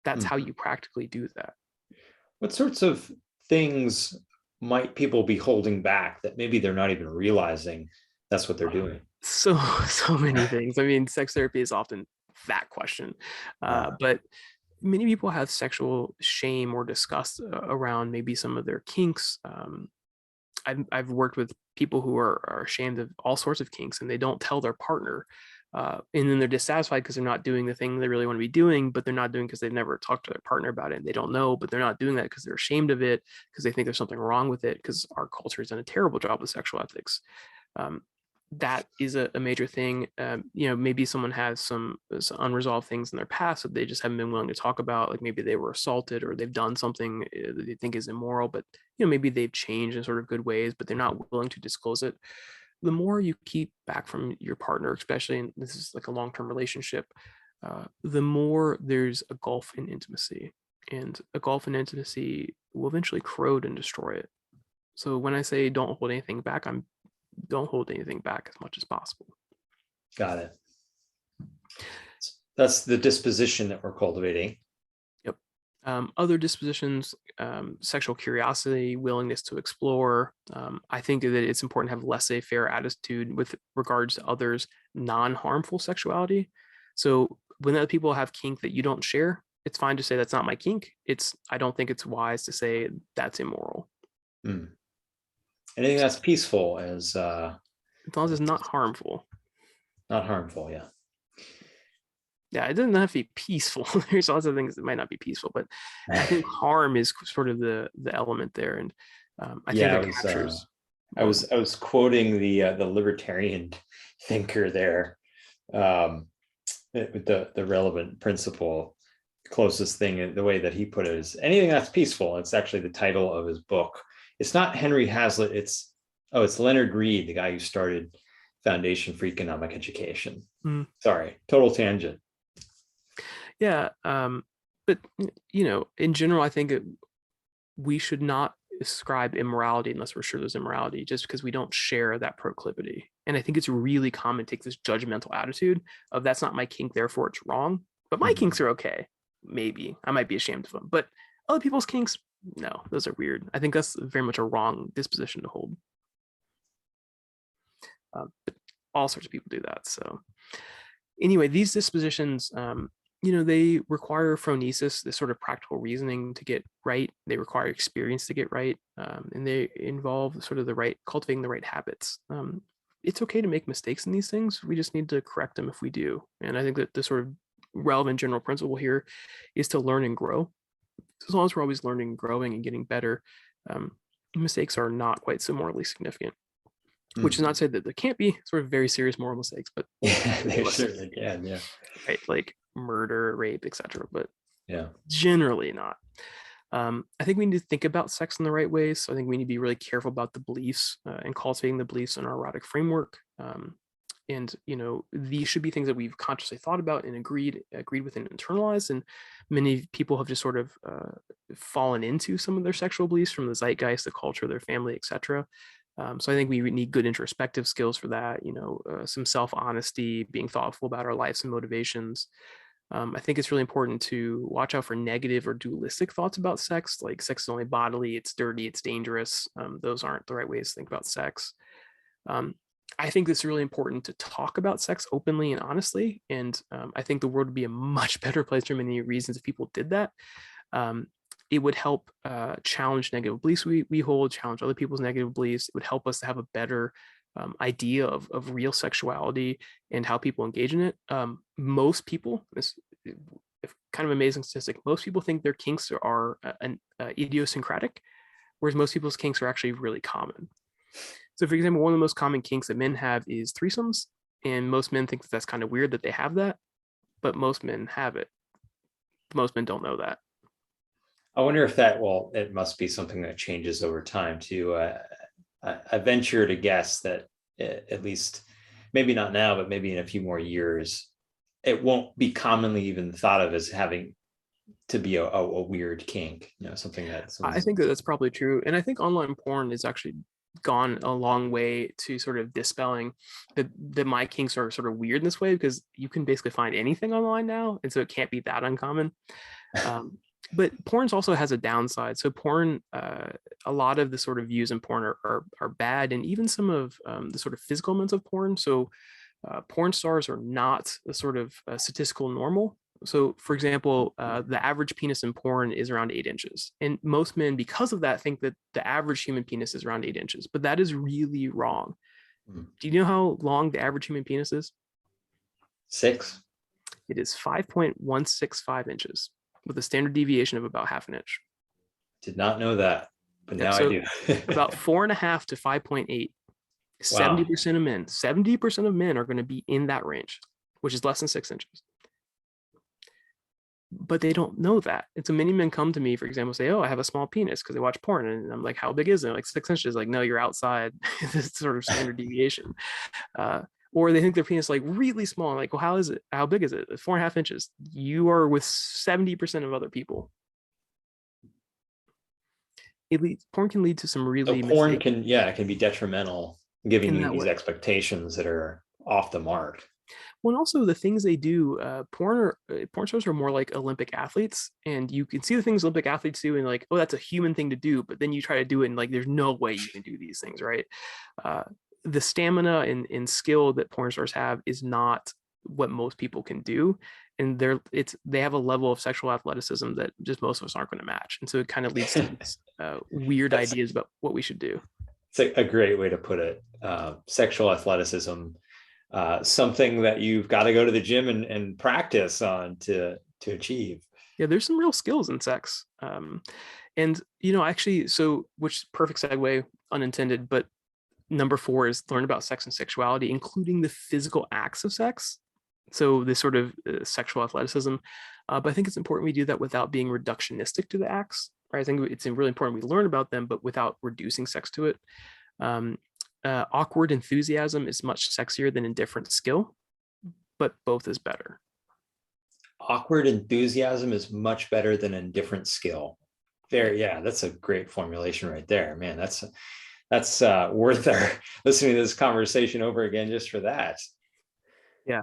That's how Mhm. you practically do that. What sorts of things might people be holding back that maybe they're not even realizing that's what they're doing? So so many things. I mean, sex therapy is often that question, Uh, but many people have sexual shame or disgust around maybe some of their kinks. I've worked with people who are ashamed of all sorts of kinks, and they don't tell their partner. And then they're dissatisfied because they're not doing the thing they really want to be doing, but they're not doing because they've never talked to their partner about it. And they don't know, but they're not doing that because they're ashamed of it, because they think there's something wrong with it, because our culture has done a terrible job with sexual ethics. Um, that is a major thing. Maybe someone has some unresolved things in their past that they just haven't been willing to talk about. Like maybe they were assaulted or they've done something that they think is immoral, but maybe they've changed in sort of good ways, but they're not willing to disclose it. The more you keep back from your partner, especially, and this is like a long-term relationship, the more there's a gulf in intimacy, and a gulf in intimacy will eventually corrode and destroy it. So when I say don't hold anything back, I'm don't hold anything back as much as possible. got it. That's the disposition that we're cultivating. Yep. Other dispositions, sexual curiosity, willingness to explore. I think that it's important to have laissez-faire attitude with regards to others' non-harmful sexuality. So when other people have kink that you don't share, it's fine to say that's not my kink. I don't think it's wise to say that's immoral. Mm. Anything that's peaceful As long as it's not harmful. not harmful. Yeah. Yeah, it doesn't have to be peaceful. There's lots of things that might not be peaceful, but I think harm is sort of the element there, and I think Yeah, that captures I most. was quoting the libertarian thinker there, the relevant principle. Closest thing, the way that he put it, is anything that's peaceful. It's actually the title of his book. It's not Henry Hazlitt. It's Leonard Reed, the guy who started Foundation for Economic Education. Mm. Sorry, total tangent. Yeah, but in general, I think we should not ascribe immorality unless we're sure there's immorality, just because we don't share that proclivity. And I think it's really common to take this judgmental attitude of that's not my kink, therefore it's wrong. But my Mhm. kinks are okay. Maybe I might be ashamed of them, but other people's kinks, no, those are weird. I think that's very much a wrong disposition to hold. But all sorts of people do that. So anyway, these dispositions, they require phronesis, this sort of practical reasoning to get right. They require experience to get right, and they involve sort of cultivating the right habits. It's okay to make mistakes in these things. We just need to correct them if we do. And I think that the sort of relevant general principle here is to learn and grow. As long as we're always learning, growing, and getting better, mistakes are not quite so morally significant. Which is not to say that there can't be sort of very serious moral mistakes, but Yeah, they realistic, certainly can. Yeah, right? Like murder, rape, etc. But yeah. generally not. I think we need to think about sex in the right ways. So I think we need to be really careful about the beliefs and cultivating the beliefs in our erotic framework. And these should be things that we've consciously thought about and agreed with and internalized. And many people have just sort of fallen into some of their sexual beliefs from the zeitgeist, the culture, their family, etc. So I think we need good introspective skills for that. Some self-honesty, being thoughtful about our lives and motivations. I think it's really important to watch out for negative or dualistic thoughts about sex, like sex is only bodily, it's dirty, it's dangerous. Those aren't the right ways to think about sex. Um, I think it's really important to talk about sex openly and honestly. And I think the world would be a much better place for many reasons if people did that. Um, it would help challenge negative beliefs we hold, challenge other people's negative beliefs. It would help us to have a better idea of real sexuality and how people engage in it. Most people, this kind of amazing statistic, most people think their kinks are idiosyncratic, whereas most people's kinks are actually really common. So, for example, one of the most common kinks that men have is threesomes, and most men think that that's kind of weird that they have that, but most men have it. Most men don't know that. I wonder if it must be something that changes over time too. I venture to guess that at least, maybe not now, but maybe in a few more years, it won't be commonly even thought of as having to be a weird kink, something that I someone's. think that that's probably true. And I think online porn is actually gone a long way to sort of dispelling that my kinks are sort of weird in this way, because you can basically find anything online now. And so it can't be that uncommon. But porn also has a downside. So porn, a lot of the sort of views in porn are bad, and even some of the sort of physical elements of porn. So porn stars are not a sort of statistical normal. So, for example, the average penis in porn is around 8 inches. And most men, because of that, think that the average human penis is around 8 inches. But that is really wrong. Do you know how long the average human penis is? 6. It is 5.165 inches with a standard deviation of about half an inch. Did not know that, but Yep, now so I do. about 4.5 to 5.8. Wow. 70% of men, 70% of men are going to be in that range, which is less than 6 inches. But they don't know that. And so many men come to me, for example, say, "Oh, I have a small penis," because they watch porn. And I'm like, "How big is it?" Like 6 inches. Like, no, you're outside this sort of standard deviation. Or they think their penis like really small. I'm like, well, how is it? How big is it? 4.5 inches. You are with 70% of other people. Porn can lead to some really So porn mistaken it can be detrimental, giving in you that these way. expectations that are off the mark. Well, and also the things they do, porn stars are more like Olympic athletes, and you can see the things Olympic athletes do, and like, oh, that's a human thing to do. But then you try to do it, and like, there's no way you can do these things, right? Uh, the stamina and skill that porn stars have is not what most people can do, and they have a level of sexual athleticism that just most of us aren't going to match, and so it kind of leads to these weird ideas about what we should do. It's a great way to put it. Sexual athleticism, something that you've got to go to the gym and practice on to achieve. Yeah, there's some real skills in sex. And actually, so which perfect segue, unintended, but number 4 is learn about sex and sexuality, including the physical acts of sex. So this sort of sexual athleticism. But I think it's important we do that without being reductionistic to the acts. Right? I think it's really important we learn about them, but without reducing sex to it. Awkward enthusiasm is much sexier than indifferent skill, but both is better. Awkward enthusiasm is much better than indifferent skill. Yeah, that's a great formulation right there, man. That's worth our listening to this conversation over again just for that. Yeah.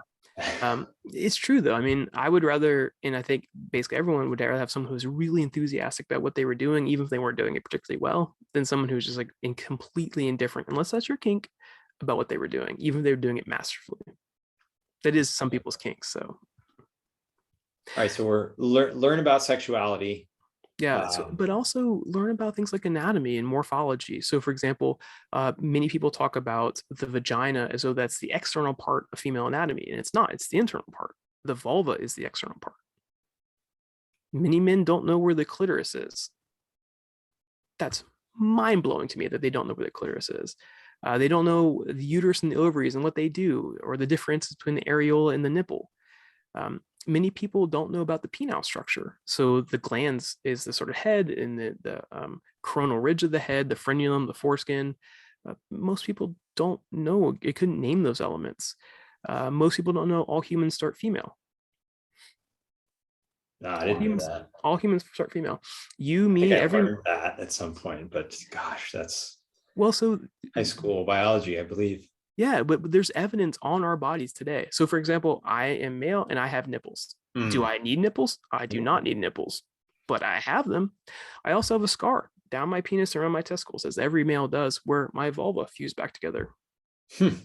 It's true though. I mean, I would rather, and I think basically everyone would rather have someone who's really enthusiastic about what they were doing, even if they weren't doing it particularly well, than someone who's just like completely indifferent, unless that's your kink, about what they were doing, even if they were doing it masterfully. That is some people's kinks. So, all right, so we're learn about sexuality. yeah, but also learn about things like anatomy and morphology. So, for example, many people talk about the vagina as though that's the external part of female anatomy, and it's not. It's the internal part. The vulva is the external part. Many men don't know where the clitoris is. That's mind-blowing to me that they don't know where the clitoris is. They don't know the uterus and the ovaries and what they do, or the differences between the areola and the nipple. Many people don't know about the penile structure. So the glands is the sort of head and the coronal ridge of the head, the frenulum, the foreskin. Most people don't know. It couldn't name those elements. Most people don't know all humans start female. No, I didn't know that. All humans start female. I think I learned that at some point, but gosh, that's so high school biology, I believe. Yeah, but there's evidence on our bodies today. So, for example, I am male and I have nipples. Do I need nipples? I do not need nipples, but I have them. I also have a scar down my penis around my testicles, as every male does, where my vulva fused back together. It's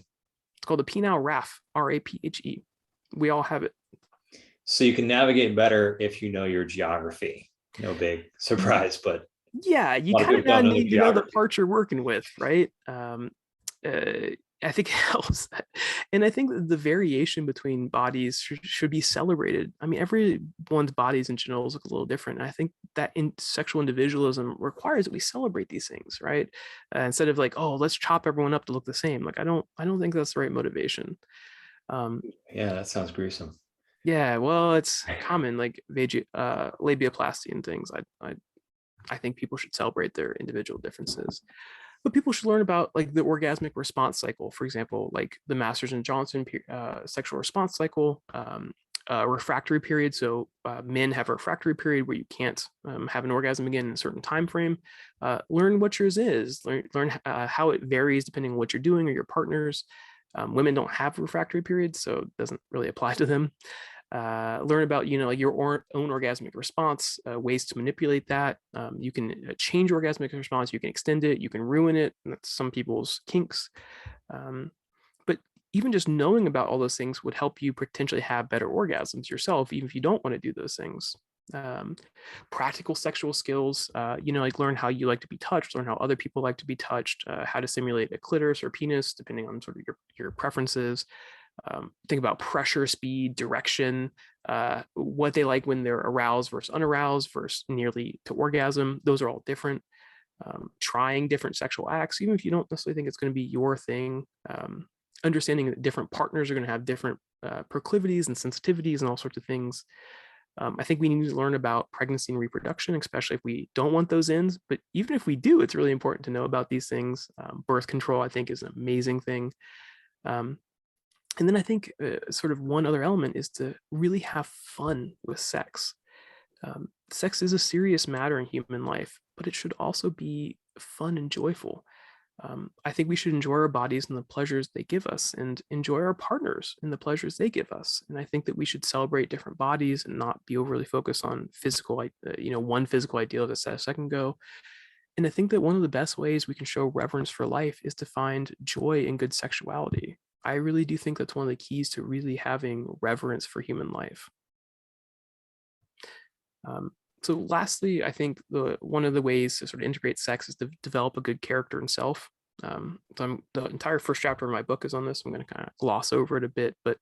called a penile raphe, R-A-P-H-E. We all have it. So you can navigate better if you know your geography. No big surprise, but yeah, you kind of need to know the parts you're working with, right? I think it helps. And I think the variation between bodies should be celebrated. I mean, everyone's bodies and genitals look a little different. And I think that in sexual individualism requires that we celebrate these things, right? Instead of like, oh, let's chop everyone up to look the same. Like, I don't think that's the right motivation. Yeah, that sounds gruesome. Yeah, well, it's common, like labiaplasty and things. I think people should celebrate their individual differences. But people should learn about like the orgasmic response cycle, for example, like the Masters and Johnson sexual response cycle, refractory period. So men have a refractory period where you can't have an orgasm again in a certain time frame. Learn what yours is. Learn how it varies depending on what you're doing or your partners. Women don't have refractory periods, so it doesn't really apply to them. Learn about like your own orgasmic response, ways to manipulate that. You can change your orgasmic response, you can extend it, you can ruin it. That's some people's kinks. But even just knowing about all those things would help you potentially have better orgasms yourself, even if you don't want to do those things. Practical sexual skills, like learn how you like to be touched, learn how other people like to be touched, how to simulate a clitoris or penis, depending on sort of your preferences. Think about pressure, speed, direction, what they like when they're aroused versus unaroused versus nearly to orgasm. Those are all different. Trying different sexual acts, even if you don't necessarily think it's going to be your thing. Understanding that different partners are going to have different proclivities and sensitivities and all sorts of things. I think we need to learn about pregnancy and reproduction, especially if we don't want those ends. But even if we do, it's really important to know about these things. Birth control, I think, is an amazing thing. And then I think sort of one other element is to really have fun with sex. Sex is a serious matter in human life, but it should also be fun and joyful. I think we should enjoy our bodies and the pleasures they give us, and enjoy our partners and the pleasures they give us. And I think that we should celebrate different bodies and not be overly focused on physical, one physical ideal that said a second ago. And I think that one of the best ways we can show reverence for life is to find joy in good sexuality. I really do think that's one of the keys to really having reverence for human life. So lastly, I think one of the ways to sort of integrate sex is to develop a good character and self. The entire first chapter of my book is on this. I'm going to kind of gloss over it a bit, but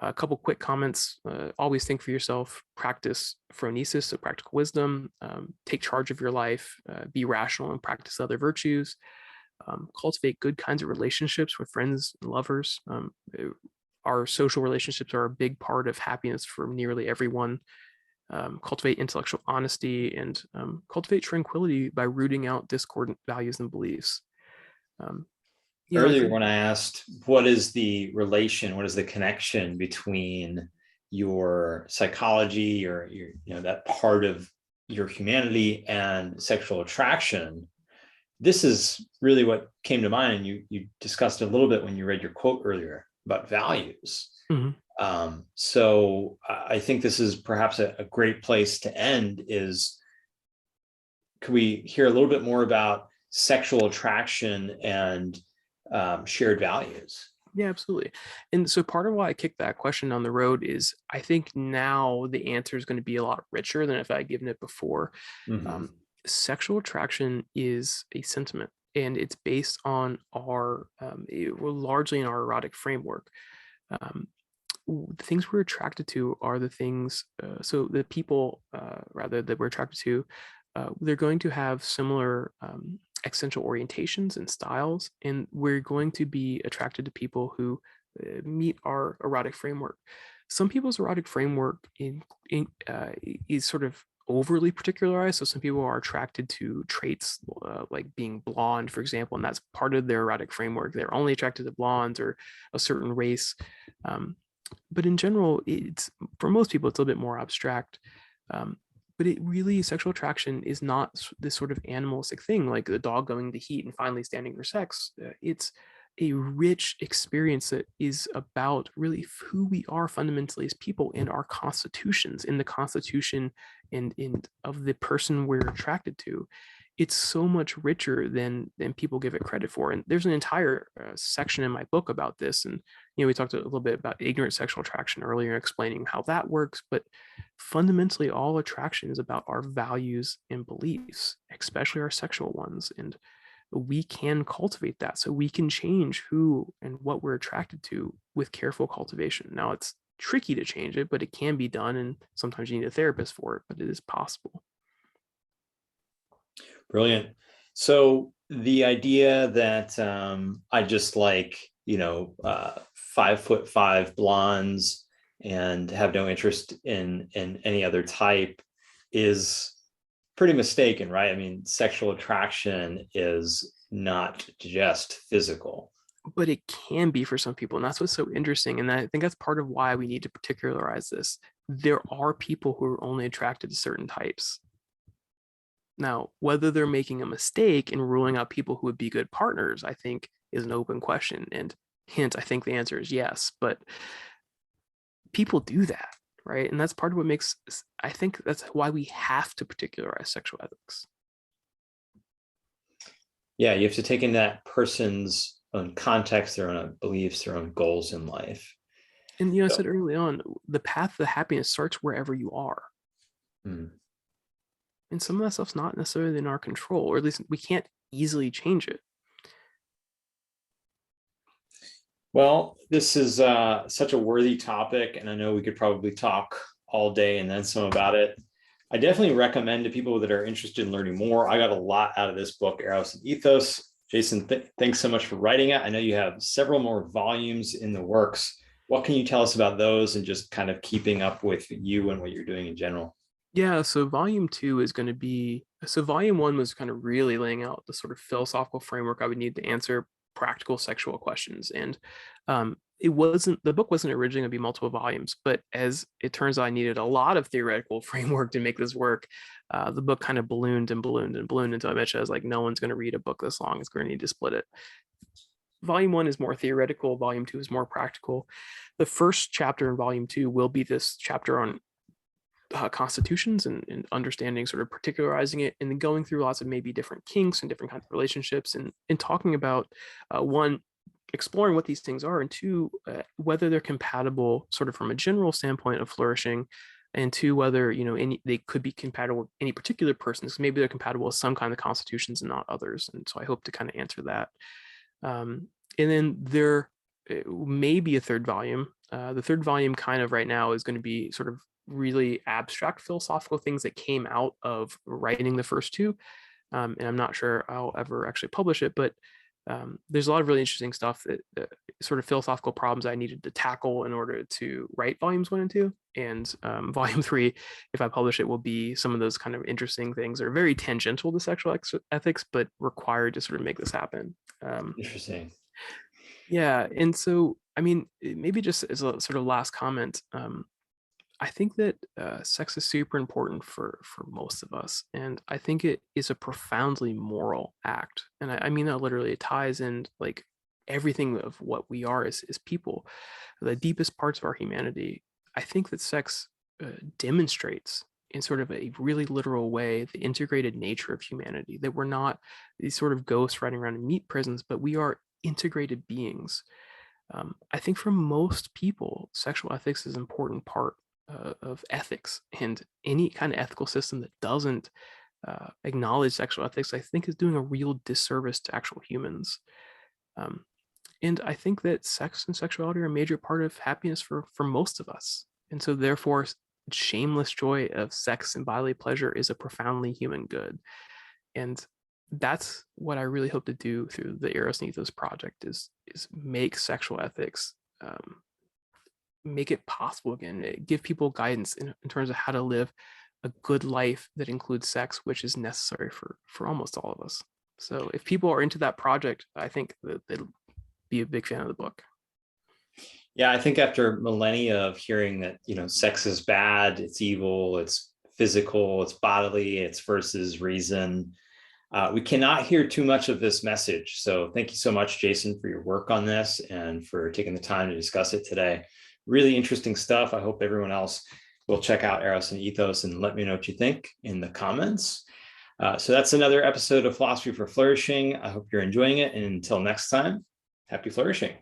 a couple quick comments. Always think for yourself, practice phronesis, so practical wisdom, take charge of your life, be rational and practice other virtues, cultivate good kinds of relationships with friends and lovers. Our social relationships are a big part of happiness for nearly everyone. Cultivate intellectual honesty, and cultivate tranquility by rooting out discordant values and beliefs. Earlier, when I asked what is the relation, what is the connection between your psychology or that part of your humanity and sexual attraction, this is really what came to mind. And you discussed it a little bit when you read your quote earlier about values. Mm-hmm. So I think this is perhaps a great place to end. Could we hear a little bit more about sexual attraction and shared values? Yeah, absolutely. And so part of why I kicked that question on the road is I think now the answer is going to be a lot richer than if I had given it before. Mm-hmm. Sexual attraction is a sentiment, and it's based on largely in our erotic framework. The things we're attracted to are the things, so the people rather that we're attracted to, they're going to have similar essential orientations and styles, and we're going to be attracted to people who meet our erotic framework. Some people's erotic framework is sort of overly particularized. So some people are attracted to traits like being blonde, for example, and that's part of their erotic framework. They're only attracted to blondes or a certain race. But in general, it's for most people, it's a little bit more abstract. But it really, sexual attraction is not this sort of animalistic thing like the dog going to heat and finally standing for sex. It's a rich experience that is about really who we are fundamentally as people and our constitutions, in the constitution and in of the person we're attracted to. It's so much richer than people give it credit for. And there's an entire section in my book about this. And we talked a little bit about ignorant sexual attraction earlier, explaining how that works. But fundamentally, all attraction is about our values and beliefs, especially our sexual ones. And we can cultivate that, so we can change who and what we're attracted to with careful cultivation. Now, it's tricky to change it, but it can be done. And sometimes you need a therapist for it, but it is possible. Brilliant. So the idea that I just like, 5'5" blondes and have no interest in any other type is pretty mistaken, right? I mean, sexual attraction is not just physical. But it can be for some people. And that's what's so interesting. And I think that's part of why we need to particularize this. There are people who are only attracted to certain types. Now, whether they're making a mistake in ruling out people who would be good partners, I think is an open question. And hint, I think the answer is yes. But people do that, right? And that's part of what makes, I think that's why we have to particularize sexual ethics. Yeah, you have to take in that person's own context, their own beliefs, their own goals in life. And I said early on, the path to happiness starts wherever you are. And some of that stuff's not necessarily in our control, or at least we can't easily change it. Well, this is such a worthy topic, and I know we could probably talk all day and then some about it. I definitely recommend to people that are interested in learning more. I got a lot out of this book, Eros and Ethos. Jason, thanks so much for writing it. I know you have several more volumes in the works. What can you tell us about those and just kind of keeping up with you and what you're doing in general? Yeah, so volume 2 is going to be, so volume 1 was kind of really laying out the sort of philosophical framework I would need to answer practical sexual questions. And the book wasn't originally going to be multiple volumes, but as it turns out, I needed a lot of theoretical framework to make this work. The book kind of ballooned and ballooned and ballooned until eventually I was like, no one's going to read a book this long. It's going to need to split it. Volume 1 is more theoretical. Volume 2 is more practical. The first chapter in volume 2 will be this chapter on constitutions and understanding, sort of particularizing it, and then going through lots of maybe different kinks and different kinds of relationships, and talking about one, exploring what these things are, and two, whether they're compatible sort of from a general standpoint of flourishing, and two, whether they could be compatible with any particular person. So maybe they're compatible with some kind of constitutions and not others. And so I hope to kind of answer that. And then there may be a third volume. The third volume kind of right now is going to be sort of really abstract philosophical things that came out of writing the first two. And I'm not sure I'll ever actually publish it, but there's a lot of really interesting stuff that sort of philosophical problems I needed to tackle in order to write volumes 1 and 2. And volume 3, if I publish it, will be some of those kind of interesting things that are very tangential to sexual ethics, but required to sort of make this happen. Interesting. Yeah. And so, I mean, maybe just as a sort of last comment, I think that sex is super important for most of us. And I think it is a profoundly moral act. And I mean that literally. It ties in like everything of what we are as people, the deepest parts of our humanity. I think that sex demonstrates in sort of a really literal way the integrated nature of humanity, that we're not these sort of ghosts riding around in meat prisons, but we are integrated beings. I think for most people, sexual ethics is an important part of ethics, and any kind of ethical system that doesn't acknowledge sexual ethics, I think, is doing a real disservice to actual humans. And I think that sex and sexuality are a major part of happiness for most of us. And so therefore, shameless joy of sex and bodily pleasure is a profoundly human good. And that's what I really hope to do through the Eros and Ethos project is make sexual ethics, make it possible again, give people guidance in terms of how to live a good life that includes sex, which is necessary for almost all of us. So if people are into that project, I think that they'll be a big fan of the book. Yeah, I think after millennia of hearing that, sex is bad, it's evil, it's physical, it's bodily, it's versus reason, we cannot hear too much of this message. So thank you so much, Jason, for your work on this and for taking the time to discuss it today. Really interesting stuff. I hope everyone else will check out Eros and Ethos and let me know what you think in the comments. So that's another episode of Philosophy for Flourishing. I hope you're enjoying it. And until next time, happy flourishing.